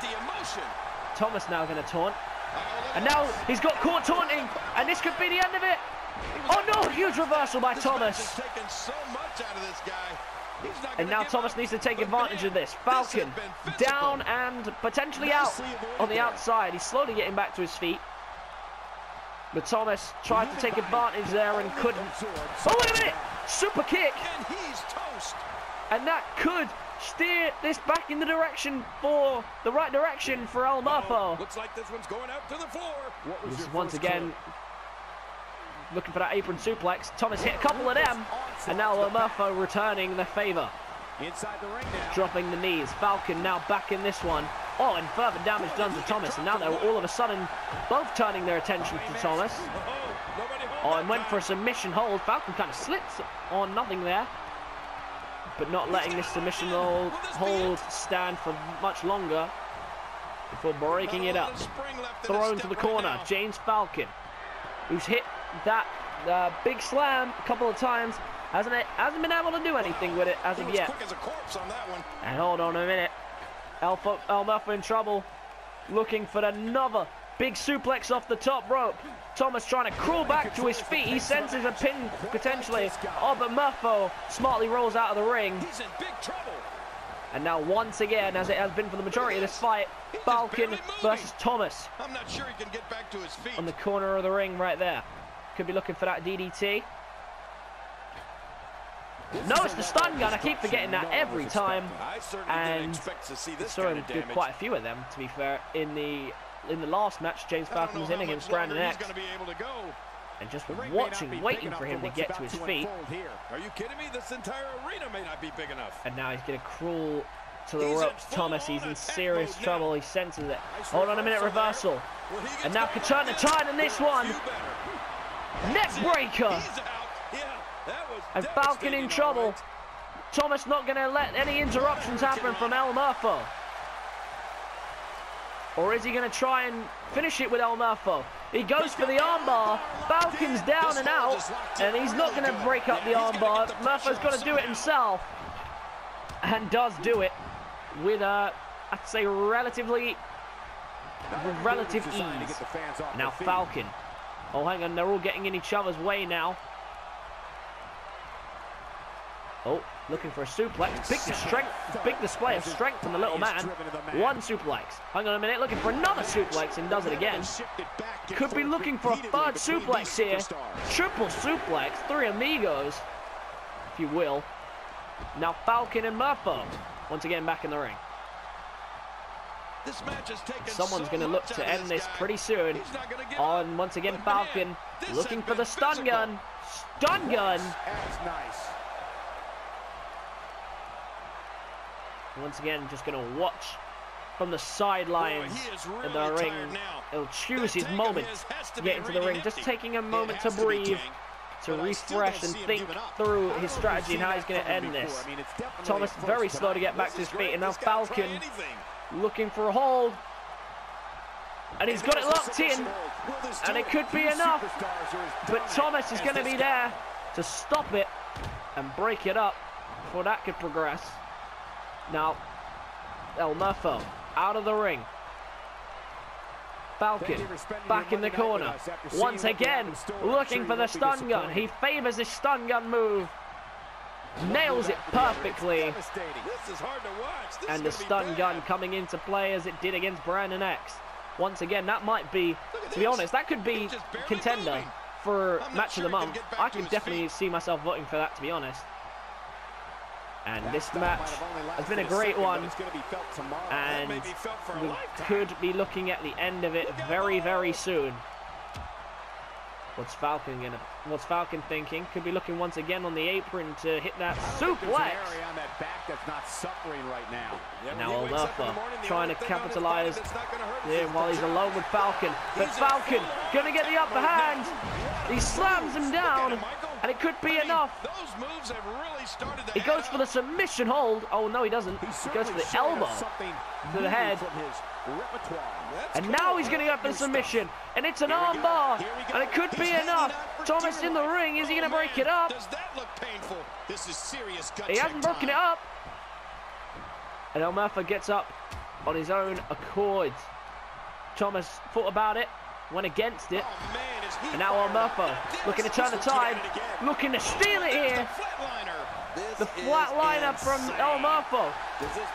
S1: Thomas now going to taunt. And now he's got caught taunting. And this could be the end of it. Oh, no, huge reversal by Thomas. And now Thomas needs to take advantage of this. Falcon down and potentially out on the outside. He's slowly getting back to his feet. But Thomas tried to take advantage there and couldn't. Oh, wait a minute! Super kick! And that could steer this back in the direction for the right direction for Murpho.
S2: Looks like this one's going out to the floor.
S1: Once again, looking for that apron suplex. Thomas hit a couple of them, and now Murpho returning the favor.
S3: Inside the ring now.
S1: Dropping the knees. Falcon now back in this one. Oh, and further damage done to Thomas, and now they're all of a sudden both turning their attention to Thomas. Oh, and went for a submission hold. Falcon kind of slips on nothing there, but not letting this submission hold stand for much longer before breaking it up. Thrown to the corner. James Falcon, who's hit that big slam a couple of times, hasn't been able to do anything with it as of yet. And hold on a minute, Murpho in trouble, looking for another big suplex off the top rope. Thomas trying to crawl back to his feet. He senses a pin potentially. Oh, but Murpho smartly rolls out of the ring.
S2: He's in big trouble.
S1: And now once again, as it has been for the majority of this fight, Falcon versus Thomas.
S2: I'm not sure he can get back to his feet.
S1: On the corner of the ring right there. Could be looking for that DDT. No, it's the stun gun. I keep forgetting that every time. And saw him do quite a few of them, to be fair. In the last match, James Falcon was in against Brandon X. And just waiting for him to get to his feet.
S2: Are you kidding me? This entire arena may not be big enough.
S1: And now he's going to crawl to the ropes. Thomas, he's in serious trouble. He senses it. Hold on a minute, reversal. And now could turn the tide in this one. Neck breaker. And Falcon in trouble. Thomas not going to let any interruptions happen from Murpho. Or is he going to try and finish it with Murpho? He goes for the armbar. Falcon's down and out, and he's not going to break up the armbar. Murpho's got to do it himself, and does do it with I'd say relative ease. Now Falcon. Oh, hang on, they're all getting in each other's way now. Oh, looking for a suplex. Big display of strength from the little man. One suplex. Hang on a minute, looking for another suplex and does it again. Could be looking for a third suplex here. Triple suplex, three amigos, if you will. Now Falcon and Murpho once again back in the ring. Someone's going to look to end this pretty soon. On once again Falcon looking for the stun gun. Stun gun. Once again, just going to watch from the sidelines in the ring. He'll choose his moment to get into the ring. Just taking a moment to breathe, to refresh and think through his strategy and how he's going to end this. Thomas very slow to get back to his feet. And now Falcon looking for a hold. And he's got it locked in. And it could be enough. But Thomas is going to be there to stop it. and break it up before that could progress. Now, Murpho out of the ring. Falcon back in the corner. Once again, looking for the stun gun. He favors his stun gun move. Nails it perfectly. And the stun gun coming into play as it did against Brandon X. Once again, that might be, to be honest, that could be contender for match of the month. I could definitely see myself voting for that, to be honest. And this match has been a great one, and we could be looking at the end of it very, very soon. What's Falcon thinking? Could be looking once again on the apron to hit that suplex. And now Murpho trying to capitalize there while he's alone with Falcon. But Falcon going to get the upper hand. He slams him down, and it could be enough. He goes for the submission hold. Oh, no, he doesn't. He goes for the elbow to the head. And now he's going to go for the submission. And it's an arm bar. And it could be enough. Thomas in the ring. Is he going to break it up? He hasn't broken it up. And Murpho gets up on his own accord. Thomas thought about it. Went against it. And now Murpho looking to turn the tide. Looking to steal it here. The flatliner from Murpho.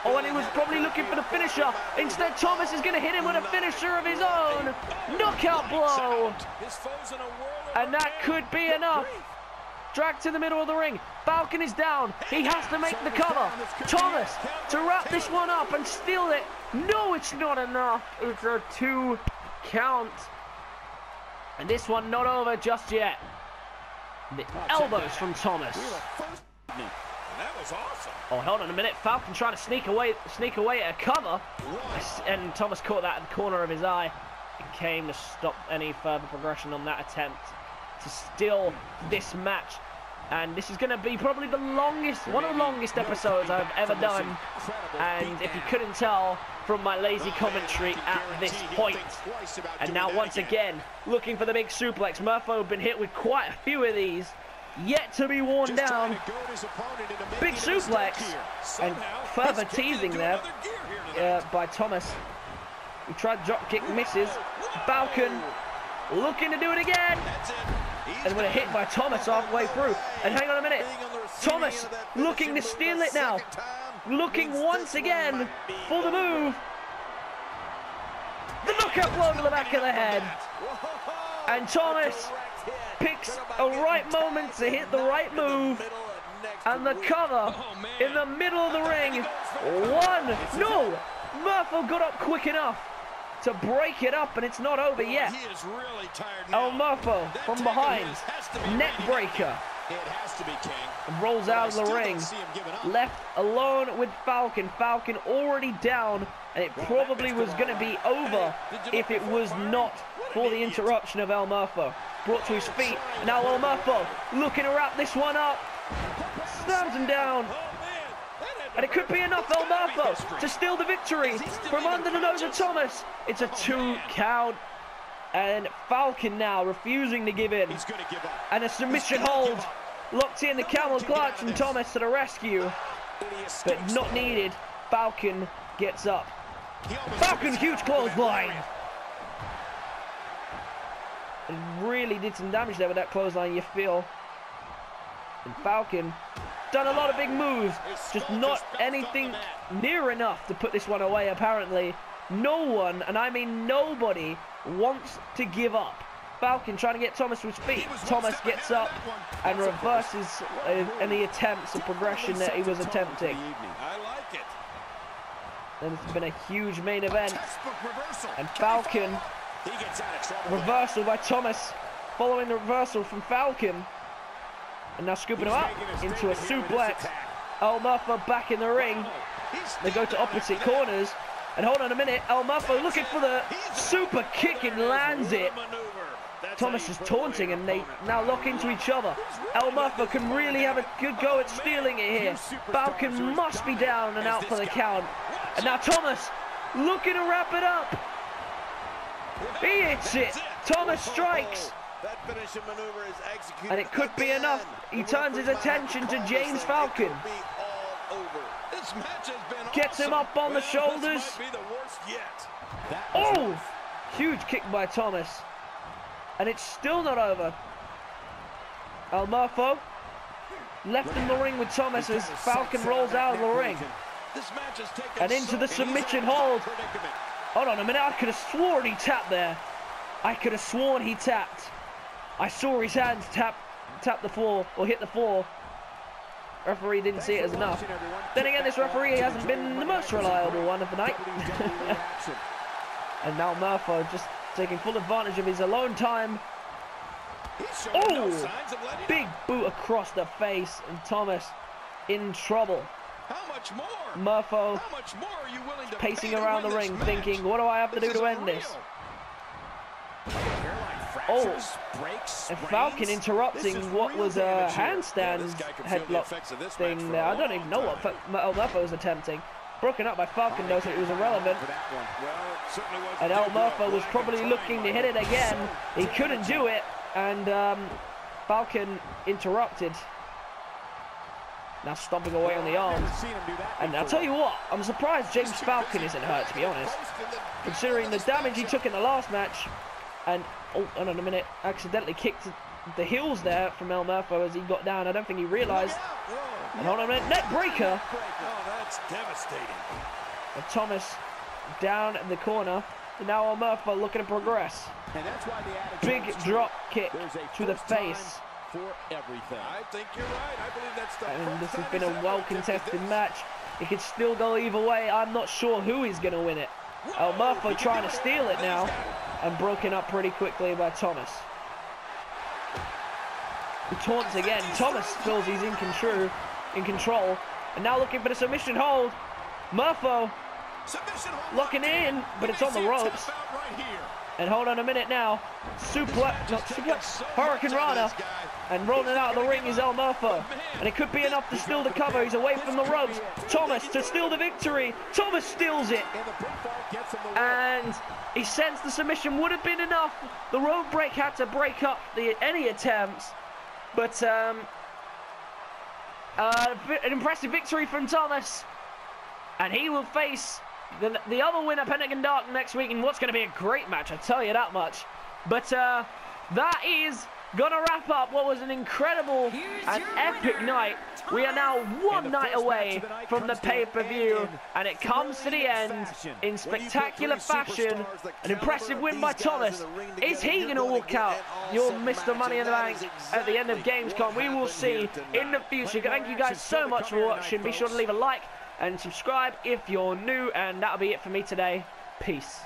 S1: Oh, and he was probably looking for the finisher. Instead, Thomas is going to hit him with a finisher of his own. Knockout blow. And that could be enough. Dragged to the middle of the ring. Falcon is down. He has to make the cover. Thomas to wrap this one up and steal it. No, it's not enough. It's a 2 count. And this one not over just yet. The elbows from Thomas.
S2: That was awesome.
S1: Oh, hold on a minute. Falcon trying to sneak away at a cover. And Thomas caught that at the corner of his eye. And came to stop any further progression on that attempt to steal this match. And this is going to be probably the longest, one of the longest episodes I've ever done. And if you couldn't tell from my lazy commentary at this point. And now once again, looking for the big suplex. Murpho been hit with quite a few of these. Yet to be worn down. Big suplex. And further teasing there by Thomas. He tried drop kick, misses. Falcon looking to do it again. And when a hit by Thomas halfway through. And hang on a minute. Thomas looking to steal it now. Looking once again for the move. The knockout blow to the back of the head. And Thomas picks a right moment to hit the right move. And the cover in the middle of the ring. No! Murpho got up quick enough to break it up, and it's not over yet. Murpho from behind. Neck breaker. And rolls out of the ring. Left alone with Falcon. Falcon already down, and it probably was going to be over if it was not for the interruption of Murpho. Brought to his feet. Now Murpho looking to wrap this one up. Slams him down. And it could be enough, Murpho, to steal the victory from under the nose of Thomas. It's a 2 count. And Falcon now refusing to give in. And a submission hold. Locked in the camel clutch from Thomas to the rescue. But not needed. Falcon gets up. Falcon, huge clothesline. And really did some damage there with that clothesline, you feel. And Falcon done a lot of big moves, just not anything near enough to put this one away, apparently. No one, and I mean nobody, wants to give up. Falcon trying to get Thomas to his feet. Thomas gets up and reverses any attempts of progression that he was attempting. And it's been a huge main event. And Falcon, reversal by Thomas, following the reversal from Falcon. And now scooping him up into a suplex. Murpho back in the ring. They go to opposite corners. And hold on a minute. Murpho looking for the super kick and lands it. Thomas is taunting and they now lock into each other. Murpho can really have a good go at stealing it here. Falcon must be down and out for the count. And now Thomas looking to wrap it up. He hits it. Thomas strikes.
S3: That finishing maneuver is executed.
S1: And it could be enough. He turns his attention to James Falcon.
S2: This match has been
S1: Gets him up on the shoulders.
S2: This might be the worst yet.
S1: Oh! Huge kick by Thomas. And it's still not over. Murpho left in the ring with Thomas as Falcon rolls out of the ring.
S2: This match has taken
S1: And into the submission hold. Hold on a minute, I could have sworn he tapped there. I could have sworn he tapped. I saw his hands tap the floor, or hit the floor. Referee didn't see it as enough. Then again, this referee hasn't been the most reliable one of the night. And now Murpho just taking full advantage of his alone time. Oh! Big boot across the face, and Thomas in trouble.
S2: How much more?
S1: Murpho
S2: How much more are you willing to
S1: pacing
S2: pay
S1: around
S2: to
S1: the
S2: win
S1: ring,
S2: this
S1: thinking,
S2: match?
S1: what do I have to do to end this? Oh, and Falcon interrupting what was a handstand headlock thing there. I don't even know what Murpho was attempting. Broken up by Falcon, though, so it was irrelevant. And Murpho was probably looking to hit it again. He couldn't do it, and Falcon interrupted. Now stomping away on the arms. And I'll tell you what, I'm surprised James Falcon isn't hurt, to be honest. Considering the damage he took in the last match. And, oh, hold on a minute, accidentally kicked the heels there from Murpho as he got down. I don't think he realised. And hold on a minute, neck breaker.
S2: Oh, that's devastating.
S1: And Thomas down in the corner. And now Murpho looking to progress. Big drop kick to the face.
S3: For everything.
S2: I think you're right. I believe that's the
S1: And this has been a well-contested match. It could still go either way. I'm not sure who is going to win it. Murpho trying to steal it now. And broken up pretty quickly by Thomas. He taunts again. Thomas feels he's in control. And now looking for the submission hold. Murpho locking in, but it's on the ropes. And hold on a minute now. Suplex, Hurricane Rana. And rolling out of the ring is Murpho. And it could be enough to steal the cover. He's away from the ropes. Thomas to steal the victory. Thomas steals it. And he sensed the submission would have been enough. The rope break had to break up any attempts. But an impressive victory from Thomas. And he will face the other winner, Pentagon next week, in what's going to be a great match, I'll tell you that much. But that is going to wrap up what was an incredible and epic night. We are now one night away from the pay-per-view, and it comes to the end in spectacular fashion. An impressive win by Thomas. Is he going to walk out your Mr. Money in the Bank at the end of Gamescom? We will see in the future. Thank you guys so much for watching. Be sure to leave a like and subscribe if you're new, and that'll be it for me today. Peace.